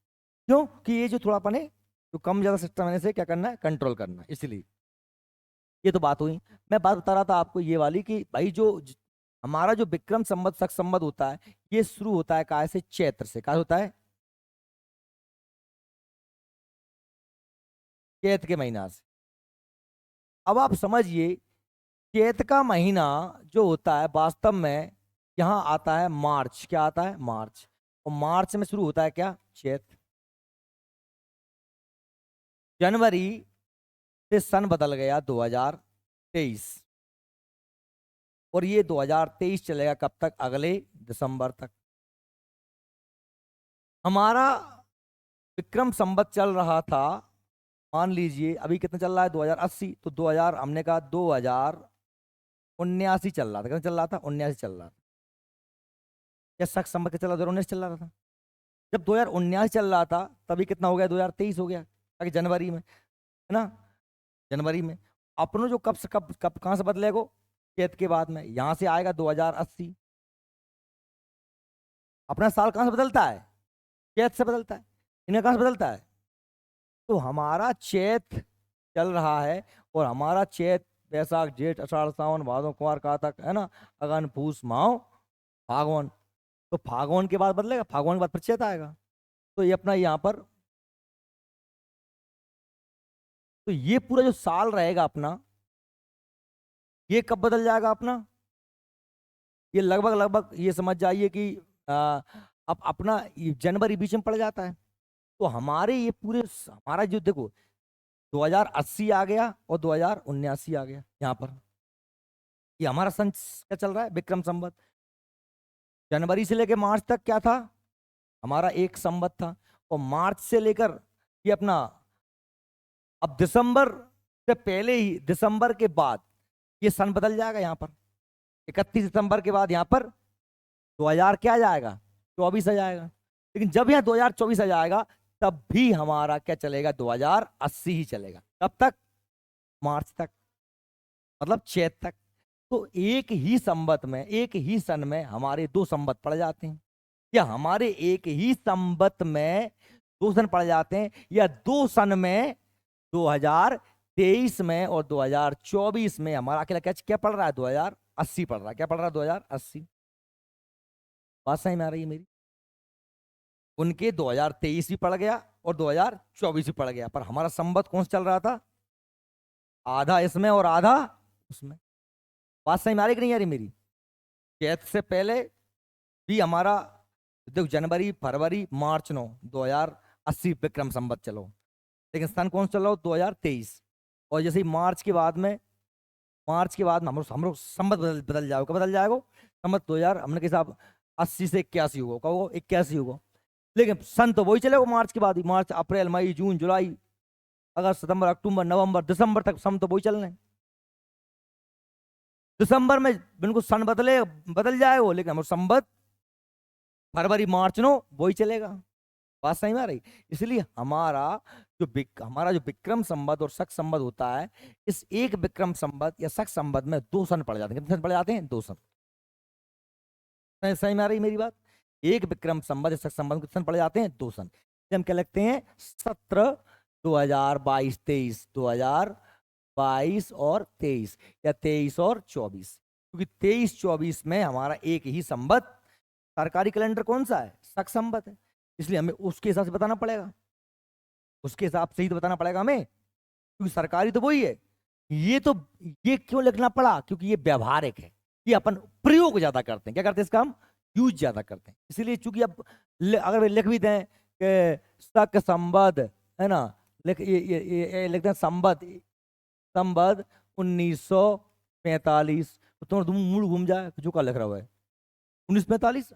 S1: क्यों? कि ये जो थोड़ापन है, जो कम ज्यादा सिस्टम है, इसे क्या करना है? कंट्रोल करना है। इसलिए ये तो बात हुई। मैं बात बता रहा था आपको ये वाली कि भाई हमारा जो विक्रम संवत शक संवत होता है, ये शुरू होता है काय से? चैत्र से। क्या होता है? चैत के महीना से। अब आप समझिए, चैत का महीना जो होता है वास्तव में यहाँ आता है मार्च। क्या आता है? मार्च। और मार्च में शुरू होता है क्या? चैत। जनवरी से सन बदल गया 2023, और ये 2023 चलेगा कब तक? अगले दिसंबर तक। हमारा विक्रम संवत चल रहा था, मान लीजिए अभी कितना चल रहा है? 2080। तो 2000 हमने कहा 2079 चल रहा था। कितना चल रहा था? 79 चल रहा था। या शक संवत का चल रहा? 2019 चल रहा था। जब 2079 चल रहा था तभी कितना हो गया? 2023 हो गया, ताकि जनवरी में, है ना? जनवरी में अपनों जो कब से कब कहाँ से बदलेगो? चैत के बाद में यहां से आएगा 2080। अपना साल कहाँ से बदलता है? चैत से बदलता है। इन्हें कहाँ से बदलता है? तो हमारा चैत चल रहा है, और हमारा चैत बैसाख जेठ आषाढ़ सावन भादो कुंवार कार्तिक, है ना, अगन पूस माह फागुन। तो फागुन के बाद बदलेगा, फागुन के बाद फिर चैत आएगा। तो ये अपना यहाँ पर, तो ये पूरा जो साल रहेगा अपना, ये कब बदल जाएगा अपना? ये लगभग लगभग ये समझ जाइए कि अब अपना ये जनवरी बीच में पड़ जाता है। तो हमारे ये पूरे हमारा जो देखो, 2080 आ गया और 2079 आ गया यहाँ पर। ये हमारा सन क्या चल रहा है? विक्रम संवत। जनवरी से लेकर मार्च तक क्या था? हमारा एक संवत था। और मार्च से लेकर ये अपना, अब दिसंबर से पहले ही, दिसंबर के बाद ये सन बदल जाएगा यहाँ पर। 31 दिसंबर के बाद यहाँ पर 2000 क्या आ जाएगा? 24 आ जाएगा। लेकिन जब यहाँ 2024 आ जाएगा, तब भी हमारा क्या चलेगा? 2080 ही चलेगा। कब तक? मार्च तक, मतलब चैत तक। तो एक ही संवत में, एक ही सन में हमारे 2 संवत पड़ जाते हैं, या हमारे एक ही संवत में 2 सन पड़ जाते हैं, या 2 सन में 2023 में और 2024 में हमारा अकेला क्या क्या पड़ रहा है? 2080 पड़ रहा है। क्या पड़ रहा है? 2080। बात समझ में आ रही है मेरी? उनके 2023 भी पड़ गया और 2024 भी पड़ गया, पर हमारा संवत कौन सा चल रहा था? आधा इसमें और आधा उसमें। बात समझ में आ रही कि नहीं आ रही मेरी? चैत से पहले भी हमारा देखो जनवरी फरवरी मार्च 9 2080 विक्रम संवत चलो, लेकिन सन कौन सा चल रहा हो 2023। और जैसे ही मार्च के बाद में हम लोग संवत बदल जाएगा, कब बदल जाएगा संवत 2000 हमने के हिसाब 80 से 81 होगा, कब होगा 81 होगा। लेकिन सन तो वही चलेगा मार्च के बाद ही, मार्च अप्रैल मई जून जुलाई अगस्त सितंबर अक्टूबर नवंबर दिसंबर तक सन तो वही चलने हैं। दिसंबर में बिल्कुल सन बदल जाएगा, लेकिन हम संवत फरवरी मार्च नो वही चलेगा। बात सही में आ रही। इसलिए हमारा जो विक्रम संवत और शक संवत होता है, इस एक विक्रम संवत या शक संवत में 2 सन पड़ जाते हैं। कितने सन पड़ जाते हैं 2 सन। सही में आ रही मेरी बात। एक विक्रम संवत या शक संवत में कितने सन पड़ जाते हैं 2 सन। हम क्या लिखते हैं सत्र 2022 23 2022 और 23 या 23 और 24, क्योंकि 23 24 में हमारा एक ही संवत, सरकारी कैलेंडर कौन सा है शक संवत है, इसलिए हमें उसके हिसाब से बताना पड़ेगा, उसके हिसाब से ही तो बताना पड़ेगा हमें, क्योंकि सरकारी तो वही है। ये क्यों लिखना पड़ा, क्योंकि ये व्यवहारिक है, ये अपन प्रयोग ज्यादा करते हैं। क्या करते हैं इसका हम यूज ज्यादा करते हैं। इसलिए चूंकि अब अगर वे लिख भी दें कि शक संवत है ना, ये लिखते हैं संवत 1945, तो तुम मूड घूम जाए जो का लिख रहा है 1945,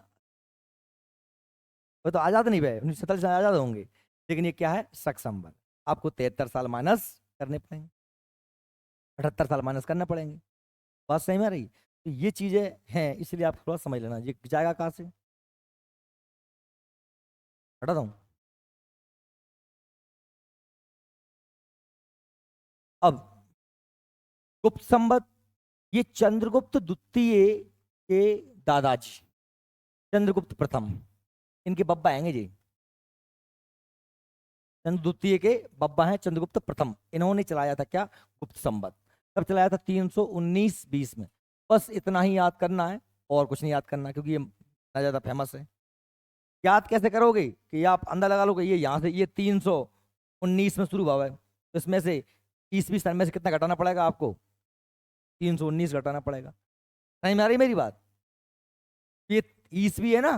S1: वो तो आजाद नहीं भाई 1947 आजाद होंगे। लेकिन ये क्या है शक संवत, आपको 73 साल माइनस करने पड़ेंगे, 78 साल माइनस करने पड़ेंगे। बात सही में आ रही। तो ये चीजें हैं, इसलिए आप थोड़ा समझ लेना ये जाएगा कहां से। हटा दूं अब गुप्त संवत, ये चंद्रगुप्त द्वितीय के दादाजी चंद्रगुप्त प्रथम, इनके बब्बा आएंगे जी, चंद्र द्वितीय के बब्बा हैं चंद्रगुप्त प्रथम। इन्होंने चलाया था क्या गुप्त संवत, कब चलाया था 319-20 में। बस इतना ही याद करना है और कुछ नहीं याद करना, क्योंकि ये ज्यादा फेमस है। याद कैसे करोगे कि आप अंदर लगा लोगे, ये यहाँ से ये 319 में शुरू हुआ है, तो इसमें से 20 में से कितना घटाना पड़ेगा आपको 319 घटाना पड़ेगा। नहीं में आ रही मेरी बात। ये ईसवी है ना,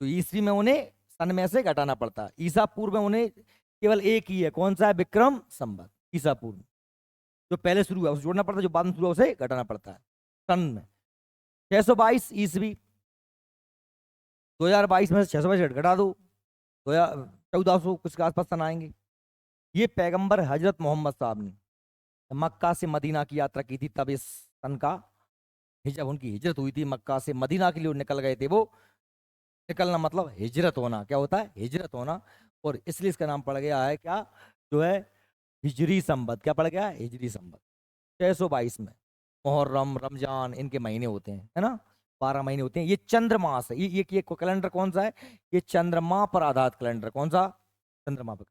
S1: तो ईसवी में उन्हें सन में से घटाना पड़ता है। ईसा पूर्व में उन्हें केवल एक ही है, कौन सा है विक्रम संवत। ईसा पूर्व जो पहले शुरू हुआ उसे जोड़ना पड़ता है, जो बाद में शुरू हुआ उसे घटाना पड़ता है। सन में 622 ईसवी, 2022 में से 622 घटा दो, 1400 कुछ के आसपास सन आएंगे। ये पैगंबर हजरत मोहम्मद साहब ने मक्का से मदीना की यात्रा की थी, तब इस सन का जब उनकी हिजरत हुई थी, मक्का से मदीना के लिए निकल गए थे। वो निकलना मतलब हिजरत होना, क्या होता है हिजरत होना। और इसलिए इसका नाम पड़ गया है क्या, जो है हिजरी संवत। क्या पड़ गया है हिजरी संवत। 622 में मुहर्रम रमजान इनके महीने होते हैं, है ना, 12 महीने होते हैं। ये चंद्रमास है, ये कैलेंडर कौन सा है, ये चंद्रमा पर आधारित कैलेंडर। कौन सा चंद्रमा पर।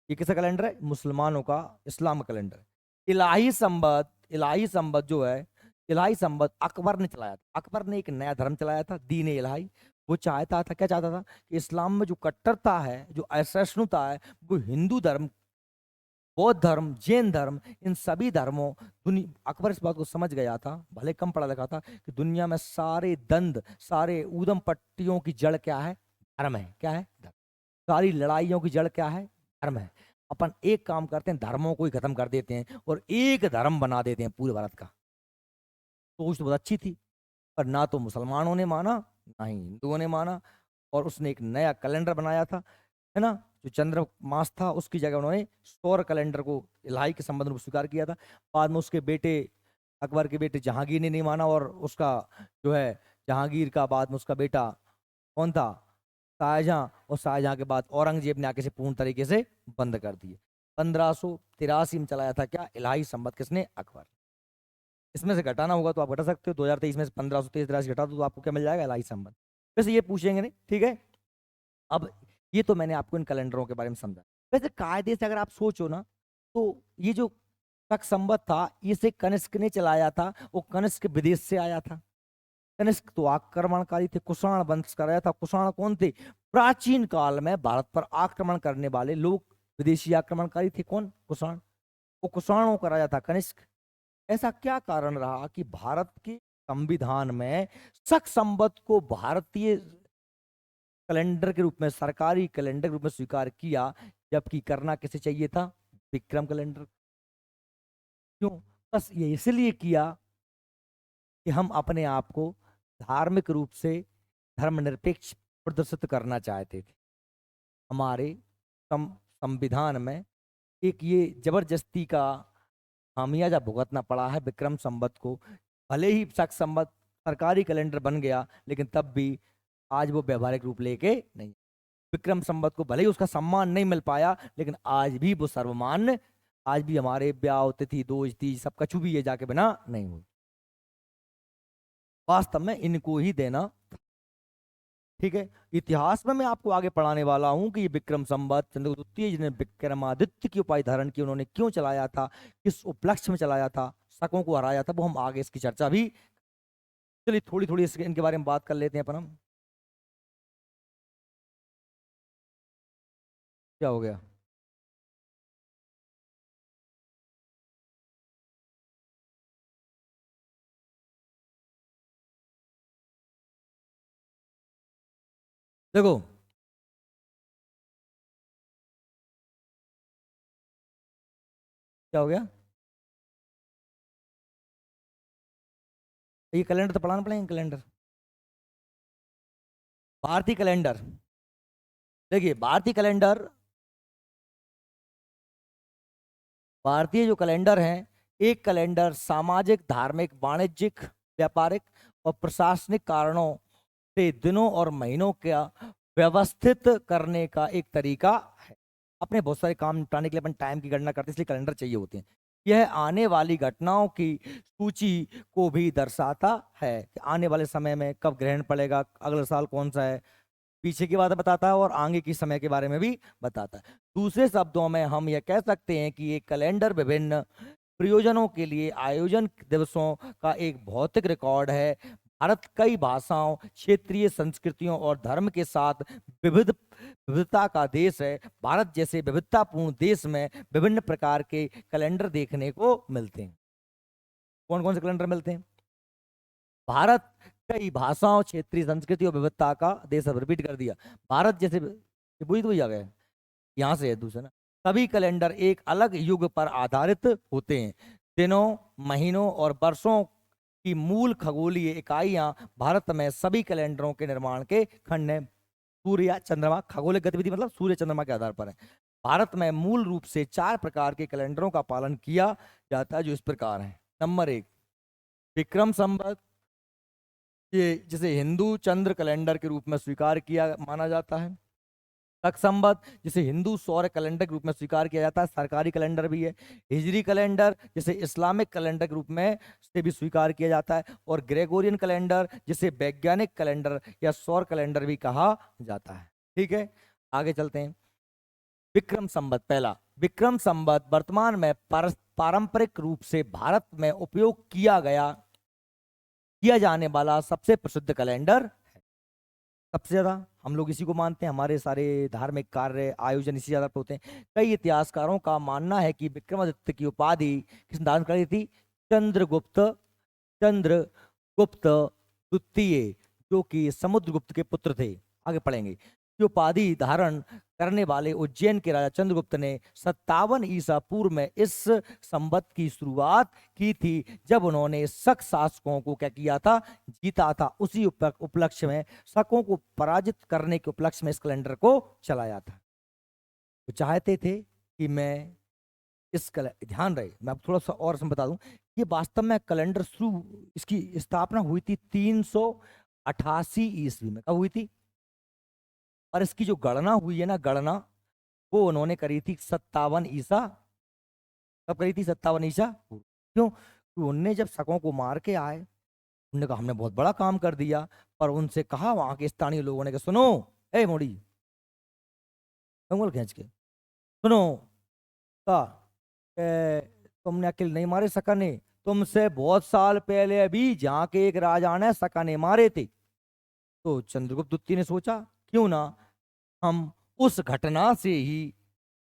S1: ये किसका कैलेंडर है मुसलमानों का, इस्लाम कैलेंडर। इलाही संवत जो है, इलाही संवत अकबर ने चलाया था। अकबर ने एक नया धर्म चलाया था दीन इलाही। वो चाहता था, क्या चाहता था कि इस्लाम में जो कट्टरता है, जो असहिष्णुता है, वो हिंदू धर्म, बौद्ध धर्म, जैन धर्म, इन सभी धर्मों अकबर इस बात को समझ गया था, भले कम पढ़ा लिखा था, कि दुनिया में सारे दंद, सारे ऊधम पट्टियों की जड़ क्या है धर्म है। क्या है धर्म। सारी लड़ाइयों की जड़ क्या है धर्म है। अपन एक काम करते हैं, धर्मों को ही खत्म कर देते हैं और एक धर्म बना देते हैं पूरे भारत का। सोच तो बहुत अच्छी थी, पर ना तो मुसलमानों ने माना ना ही हिंदुओं ने माना। और उसने एक नया कैलेंडर बनाया था, है ना, जो चंद्र मास था, उसकी जगह उन्होंने सौर कैलेंडर को इलाही के संबंध में स्वीकार किया था। बाद में उसके बेटे अकबर के बेटे जहांगीर ने नहीं माना, और उसका जो है जहांगीर का बाद में उसका बेटा कौन था शाहजहां, और शाहजहां के बाद औरंगजेब ने आके से पूर्ण तरीके से बंद कर दिए। 1583 में चलाया था क्या इलाही संवत, किसने अकबर। इसमें से घटाना होगा तो आप घटा सकते हो, 2023 में से 1583 घटा दो तो आपको क्या मिल जाएगा इलाही संवत। वैसे ये पूछेंगे नहीं, ठीक है। अब ये तो मैंने आपको इन कैलेंडरों के बारे में समझा। वैसे कायदे से अगर आप सोचो ना, तो ये जो शक संवत था इसे कनिष्क ने चलाया था। वो कनिष्क विदेश से आया था। कनिष्क तो आक्रमणकारी थे, कुषाण वंश का राजा था। कुषाण कौन थे, प्राचीन काल में भारत पर आक्रमण करने वाले लोग, विदेशी आक्रमणकारी थे। कौन कुषाण, वो कुषाणों का राजा था कनिष्क। ऐसा क्या कारण रहा कि भारत के संविधान में शक संवत को भारतीय कैलेंडर के रूप में, सरकारी कैलेंडर के रूप में स्वीकार किया, जबकि करना किसे चाहिए था? विक्रम कैलेंडर। क्यों? बस ये इसलिए किया कि हम अपने आप को धार्मिक रूप से धर्मनिरपेक्ष प्रदर्शित करना चाहते थे। हमारे संविधान में एक ये जबरदस्ती का खामियाजा भुगतना पड़ा है विक्रम संवत को। भले ही शक संवत सरकारी कैलेंडर बन गया, लेकिन तब भी आज वो व्यवहारिक रूप लेके नहीं। विक्रम संवत को भले ही उसका सम्मान नहीं मिल पाया, लेकिन आज भी वो सर्वमान्य, आज भी हमारे ब्याह तिथि दोज तीज सब कछु भी ये जाके बिना नहीं हुई। वास्तव में इनको ही देना। ठीक है, इतिहास में मैं आपको आगे पढ़ाने वाला हूं कि ये विक्रम संवत चंद्रगुप्त द्वितीय जिन्हें विक्रमादित्य की उपाधि धारण की, उन्होंने क्यों चलाया था, किस उपलक्ष्य में चलाया था, शकों को हराया था, वो हम आगे इसकी चर्चा भी। चलिए थोड़ी थोड़ी इनके बारे में बात कर लेते हैं अपन हम। क्या हो गया? देखो, क्या हो गया? ये कैलेंडर तो पढ़ाना पड़ेगा, कैलेंडर, भारतीय कैलेंडर। देखिए भारतीय कैलेंडर, भारतीय जो कैलेंडर हैं, एक कैलेंडर सामाजिक, धार्मिक, वाणिज्यिक, व्यापारिक और प्रशासनिक कारणों से दिनों और महीनों का व्यवस्थित करने का एक तरीका है। अपने बहुत सारे काम निपटाने के लिए अपन टाइम की गणना करते हैं, इसलिए कैलेंडर चाहिए होते हैं। यह आने वाली घटनाओं की सूची को भी दर्शाता है कि आने वाले समय में कब ग्रहण पड़ेगा, अगला साल कौन सा है, पीछे की बात बताता है और आगे की समय के बारे में भी बताता है। दूसरे शब्दों में हम यह कह सकते हैं कि ये कैलेंडर विभिन्न प्रयोजनों के लिए आयोजन दिवसों का एक भौतिक रिकॉर्ड है। भारत कई भाषाओं, क्षेत्रीय संस्कृतियों और धर्म के साथ विविधता का देश है। भारत जैसे विविधतापूर्ण देश में विभिन्न प्रकार के कैलेंडर देखने को मिलते हैं। कौन कौन से कैलेंडर मिलते हैं? भारत कई भाषाओं, क्षेत्रीय संस्कृति और विविधता का देश है। रिपीट कर दिया, भारत जैसे, वही तो आ गया, यहाँ से है दूसरा ना। सभी कैलेंडर एक अलग युग पर आधारित होते हैं। दिनों, महीनों और वर्षों की मूल खगोलीय इकाइयां भारत में सभी कैलेंडरों के निर्माण के खंड हैं। सूर्य या चंद्रमा, खगोलिक गतिविधि मतलब सूर्य चंद्रमा के आधार पर है। भारत में मूल रूप से 4 प्रकार के कैलेंडरों का पालन किया जाता है, जो इस प्रकार है। नंबर 1, विक्रम संवत, ये जिसे हिंदू चंद्र कैलेंडर के रूप में स्वीकार किया माना जाता है। शक संवत, जिसे हिंदू सौर कैलेंडर के रूप में स्वीकार किया जाता है, सरकारी कैलेंडर भी है। हिजरी कैलेंडर, जिसे इस्लामिक कैलेंडर के रूप में से भी स्वीकार किया जाता है। और ग्रेगोरियन कैलेंडर, जिसे वैज्ञानिक कैलेंडर या सौर कैलेंडर भी कहा जाता है। ठीक है, आगे चलते हैं। विक्रम संवत, पहला विक्रम संवत वर्तमान में पारंपरिक रूप से भारत में उपयोग किया जाने वाला सबसे प्रसिद्ध कैलेंडर है। सबसे ज्यादा हम लोग इसी को मानते हैं, हमारे सारे धार्मिक कार्य आयोजन इसी आधार पर होते हैं। कई इतिहासकारों का मानना है कि विक्रमादित्य की उपाधि किसने धारण करी थी? चंद्रगुप्त द्वितीय, जो कि समुद्रगुप्त के पुत्र थे। आगे पढ़ेंगे। की उपाधि धारण करने वाले उज्जैन के राजा चंद्रगुप्त ने 57 ईसा पूर्व में इस संवत की शुरुआत की थी, जब उन्होंने शक शासकों को क्या किया था? जीता था। उसी उपलक्ष्य में, शकों को पराजित करने के उपलक्ष्य में इस कैलेंडर को चलाया था। वो चाहते थे कि मैं ध्यान रहे, मैं आप थोड़ा सा और बता दूं, ये वास्तव में कैलेंडर शुरू, इसकी स्थापना हुई थी 388 ईस्वी में। कब हुई थी? और इसकी जो गणना हुई है ना, गणना वो उन्होंने करी थी 57 ईसा। कब करी थी? 57 ईसा पूर्व। क्यों? क्योंकि उनने जब शकों को मार के आए, उन्होंने कहा हमने बहुत बड़ा काम कर दिया। पर उनसे कहा वहां के स्थानीय लोगों ने कि सुनो, ए मोड़ी, कंगल खींच के सुनो, का तुमने अकेले नहीं मारे सकने, तुमसे बहुत साल पहले भी जहाँ के एक राजा ने सकने मारे थे। तो चंद्रगुप्त द्वितीय ने सोचा क्यों ना हम उस घटना से ही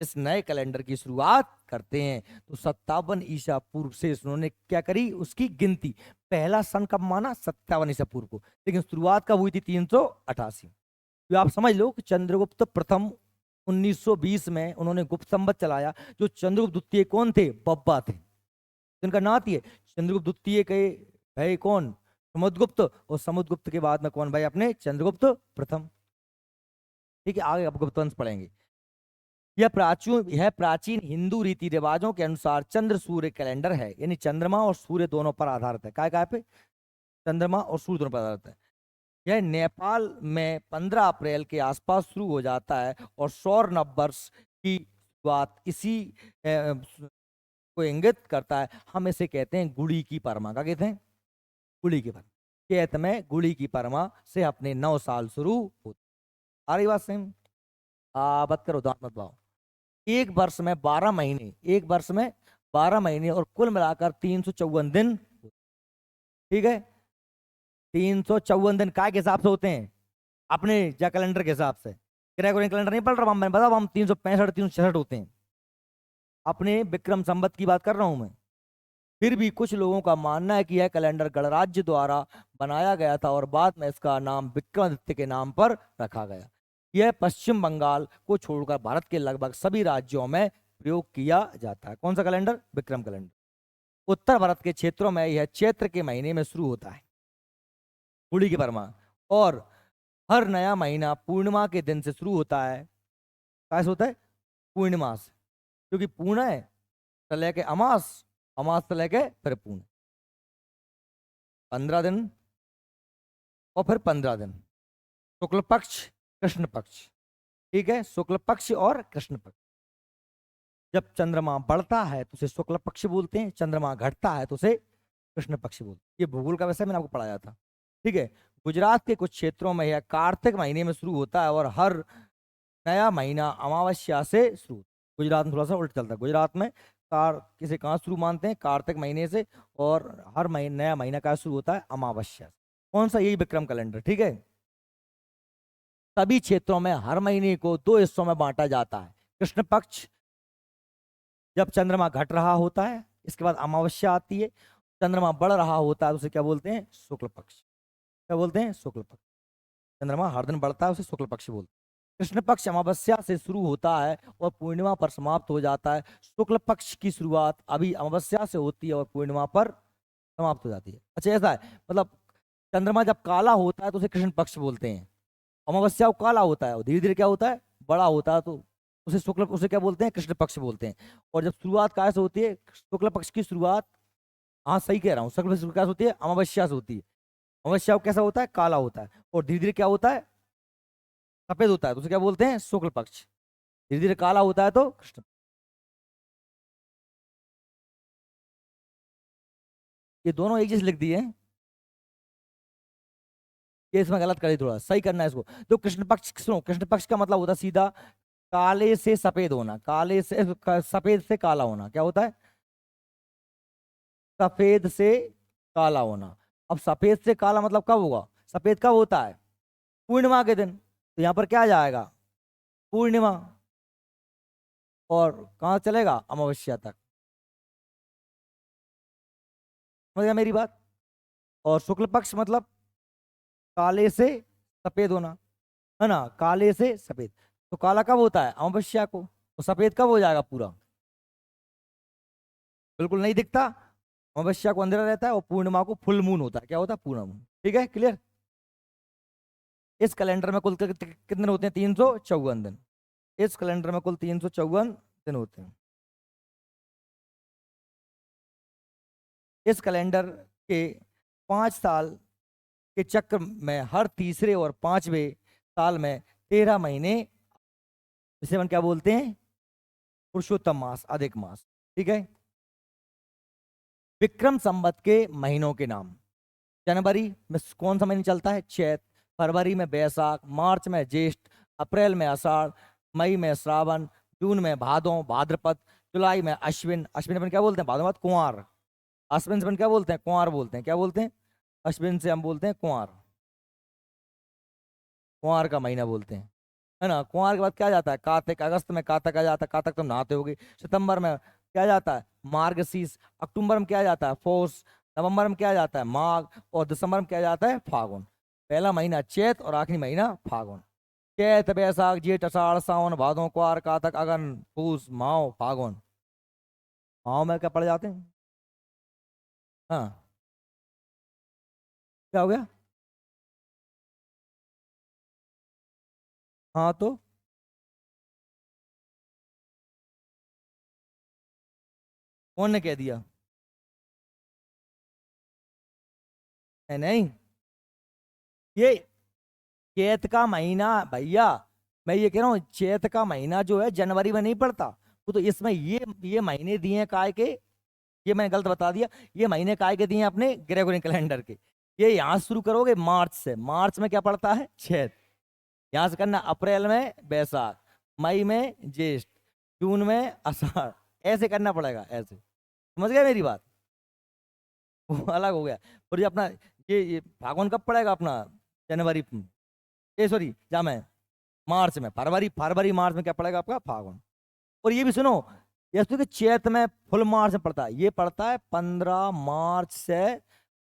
S1: इस नए कैलेंडर की शुरुआत करते हैं तो 57 ईसा पूर्व से उन्होंने क्या करी, उसकी गिनती। पहला सन कब माना, 57 ईसा पूर्व को, लेकिन शुरुआत कब हुई थी, 388। तो आप समझ लो कि चंद्रगुप्त प्रथम 1920 में उन्होंने गुप्त संवत चलाया। जो चंद्रगुप्त द्वितीय कौन थे, बब्बा थे, जिनका नाती है। चंद्रगुप्त द्वितीय के भाई कौन, समुद्रगुप्त, और समुद्रगुप्त के बाद में कौन भाई, अपने चंद्रगुप्त प्रथम। ठीक है, आगे आप गुप्त वंश पढ़ेंगे। यह प्राचीन हिंदू रीति रिवाजों के अनुसार चंद्र सूर्य कैलेंडर है, यानी चंद्रमा और सूर्य दोनों पर आधारित है। काय पे, चंद्रमा और सूर्य दोनों पर आधारित है। यह नेपाल में 15 अप्रैल के आसपास शुरू हो जाता है और सौर नववर्ष की शुरुआत इसी को इंगित करता है। हम इसे कहते हैं गुड़ी की परमा। क्या कहते हैं, गुड़ी की परमा। चैत में गुड़ी की परमा से अपने 9 साल शुरू होते। आ रही बात सेम, मत करो, दांत मत भाव। एक वर्ष में 12 महीने, एक वर्ष में 12 महीने और कुल मिलाकर 354 दिन। ठीक है, 354 दिन काय के हिसाब से होते हैं, अपने या कैलेंडर के हिसाब से। ग्रेगोरियन कैलेंडर नहीं पढ़ रहा मैंने, बताओ हम 365 366 होते हैं, अपने विक्रम संवत की बात कर रहा हूं मैं। फिर भी कुछ लोगों का मानना है कि यह कैलेंडर गणराज्य द्वारा बनाया गया था और बाद में इसका नाम विक्रमादित्य के नाम पर रखा गया। यह पश्चिम बंगाल को छोड़कर भारत के लगभग सभी राज्यों में प्रयोग किया जाता है। कौन सा कैलेंडर, विक्रम कैलेंडर। उत्तर भारत के क्षेत्रों में यह चैत्र के महीने में शुरू होता है, गुड़ी की परमा, और हर नया महीना पूर्णिमा के दिन से शुरू होता है। कैसे होता है, पूर्णिमा से, क्योंकि पूर्ण है तो लेके अमास, अमास से लेके फिर पूर्ण, 15 दिन और फिर 15 दिन। शुक्ल पक्ष, कृष्ण पक्ष। ठीक है, शुक्ल पक्ष और कृष्ण पक्ष। जब चंद्रमा बढ़ता है तो उसे शुक्ल पक्ष बोलते हैं, चंद्रमा घटता है तो उसे कृष्ण पक्ष बोलते हैं। ये भूगोल का वैसे मैंने आपको पढ़ाया था। ठीक है, गुजरात के कुछ क्षेत्रों में यह कार्तिक महीने में शुरू होता है और हर नया महीना अमावस्या से शुरू। गुजरात में थोड़ा सा उल्ट चलता है, गुजरात में किसे कहाँ शुरू मानते हैं, कार्तिक महीने से, और हर नया महीना का शुरू होता है अमावस्या से। कौन सा, यही विक्रम कैलेंडर। ठीक है, सभी क्षेत्रों में हर महीने को 2 हिस्सों में बांटा जाता है। कृष्ण पक्ष जब चंद्रमा घट रहा होता है, इसके बाद अमावस्या आती है, चंद्रमा बढ़ रहा होता है, उसे क्या बोलते हैं, शुक्ल पक्ष। क्या बोलते हैं, शुक्ल पक्ष। चंद्रमा हर दिन बढ़ता है, उसे शुक्ल पक्ष बोलते हैं। कृष्ण पक्ष अमावस्या से शुरू होता है और पूर्णिमा पर समाप्त हो जाता है। शुक्ल पक्ष की शुरुआत अभी अमावस्या से होती है और पूर्णिमा पर समाप्त हो जाती है। अच्छा, ऐसा है, मतलब चंद्रमा जब काला होता है तो उसे कृष्ण पक्ष बोलते हैं, अमावस्या को काला होता है और धीरे धीरे क्या होता है, बड़ा होता है, तो उसे क्या बोलते हैं, कृष्ण पक्ष बोलते हैं। और जब शुरुआत कहाँ से होती है, शुक्ल पक्ष की शुरुआत, हाँ सही कह रहा हूँ, शुक्ल पक्ष क्या होती है, अमावस्या से होती है। अमावस्या को कैसा होता है, काला होता है, और धीरे धीरे क्या होता है, सफेद होता है, तो उसे क्या बोलते हैं, शुक्ल पक्ष। धीरे धीरे काला होता है तो कृष्ण। ये दोनों एक जैसे लिख दिए, ये इसमें गलत करी, थोड़ा सही करना है इसको। तो कृष्ण पक्ष, सुनो, कृष्ण पक्ष का मतलब होता है सीधा काले से सफेद होना, काले से सफेद से काला होना। क्या होता है, सफेद से काला होना। अब सफेद से काला मतलब कब होगा, सफेद कब होता है, पूर्णिमा के दिन। तो यहां पर क्या आ जाएगा, पूर्णिमा, और कहां चलेगा, अमावस्या तक। समझ गया मेरी बात। और शुक्ल पक्ष मतलब काले से सफेद होना, है ना, काले से सफेद। तो काला कब होता है, अमावस्या को, तो सफेद कब हो जाएगा पूरा, बिल्कुल नहीं दिखता, अमावस्या को अंधेरा रहता है, और पूर्णिमा को फुल मून होता है। क्या होता है, पूर्ण मून। ठीक है, क्लियर। इस कैलेंडर में कुल कितने दिन होते हैं, 354 दिन। इस कैलेंडर में कुल 354 दिन होते हैं। इस कैलेंडर के 5 साल के चक्र में हर तीसरे और 5वें साल में 13 महीने, इसे हम क्या बोलते हैं, पुरुषोत्तम मास, अधिक मास। ठीक है, विक्रम संवत के महीनों के नाम। जनवरी में कौन सा महीना चलता है, चैत। फरवरी में बैसाख, मार्च में ज्येष्ठ, अप्रैल में आषाढ़, मई में श्रावण, जून में भादों भाद्रपद, जुलाई में अश्विन। अश्विन अपन क्या बोलते हैं, भादों कुंवार। अश्विन से अपन क्या बोलते हैं, कुंवार बोलते हैं। क्या बोलते हैं, अश्विन से हम बोलते हैं कुंवार, कुंवार का महीना बोलते हैं, है ना। कुंवार के बाद क्या जाता है, कार्तिक। अगस्त में कार्तिक आ जाता है, कार्तिक तुम नहाते होगे। सितंबर में क्या जाता है मार्गशीर्ष, अक्टूबर में क्या जाता है पौष, नवंबर में क्या जाता है माघ, और दिसंबर में क्या जाता है फागुन। पहला महीना चैत और आखिरी महीना फागुन। चैत बैसाख जेठ अषाढ़ सावन भादों क्वार कातक अगन पूस माओ फागुन। माओ में क्या पड़ जाते हैं? हाँ, क्या हो गया? हाँ तो कौन ने कह दिया? नहीं, ये चैत का महीना भैया, मैं ये कह रहा हूँ चैत का महीना जो है जनवरी में नहीं पड़ता। वो तो इसमें ये महीने दिए हैं काय के, ये मैंने गलत बता दिया। ये महीने काय के दिए हैं अपने ग्रेगोरियन कैलेंडर के। ये यहाँ से शुरू करोगे मार्च से, मार्च में क्या पड़ता है चैत, यहाँ से करना अप्रैल में बैसाख, मई में ज्येष्ठ, जून में आषाढ़, ऐसे करना पड़ेगा ऐसे। समझ गए मेरी बात? वो अलग हो गया। और ये अपना ये फागुन कब पड़ेगा अपना? जनवरी, ये सॉरी क्या मैं, मार्च में, फरवरी फरवरी मार्च में क्या पड़ेगा आपका फागुन। और ये भी सुनो, ये सुनो कि चैत में फुल मार्च में पड़ता है, ये पड़ता है 15 मार्च से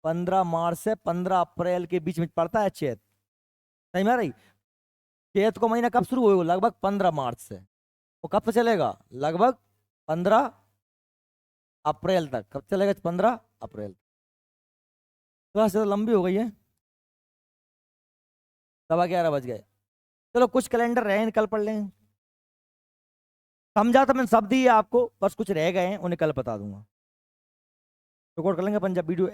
S1: 15 अप्रैल के बीच में पड़ता है चैत। सही में आ रही? चैत को महीना कब शुरू होगा? लगभग 15 मार्च से। वो कब तक चलेगा? लगभग 15 अप्रैल तक। कब चलेगा? 15 अप्रैल। थोड़ा सा लंबी हो गई है। 11:15 बज गए। चलो कुछ कैलेंडर रहे हैं, कल पढ़ लें। समझा तो मैंने सब दी है आपको, बस कुछ रह गए हैं, उन्हें कल बता दूंगा। रिकॉर्ड कर लेंगे अपन जब वीडियो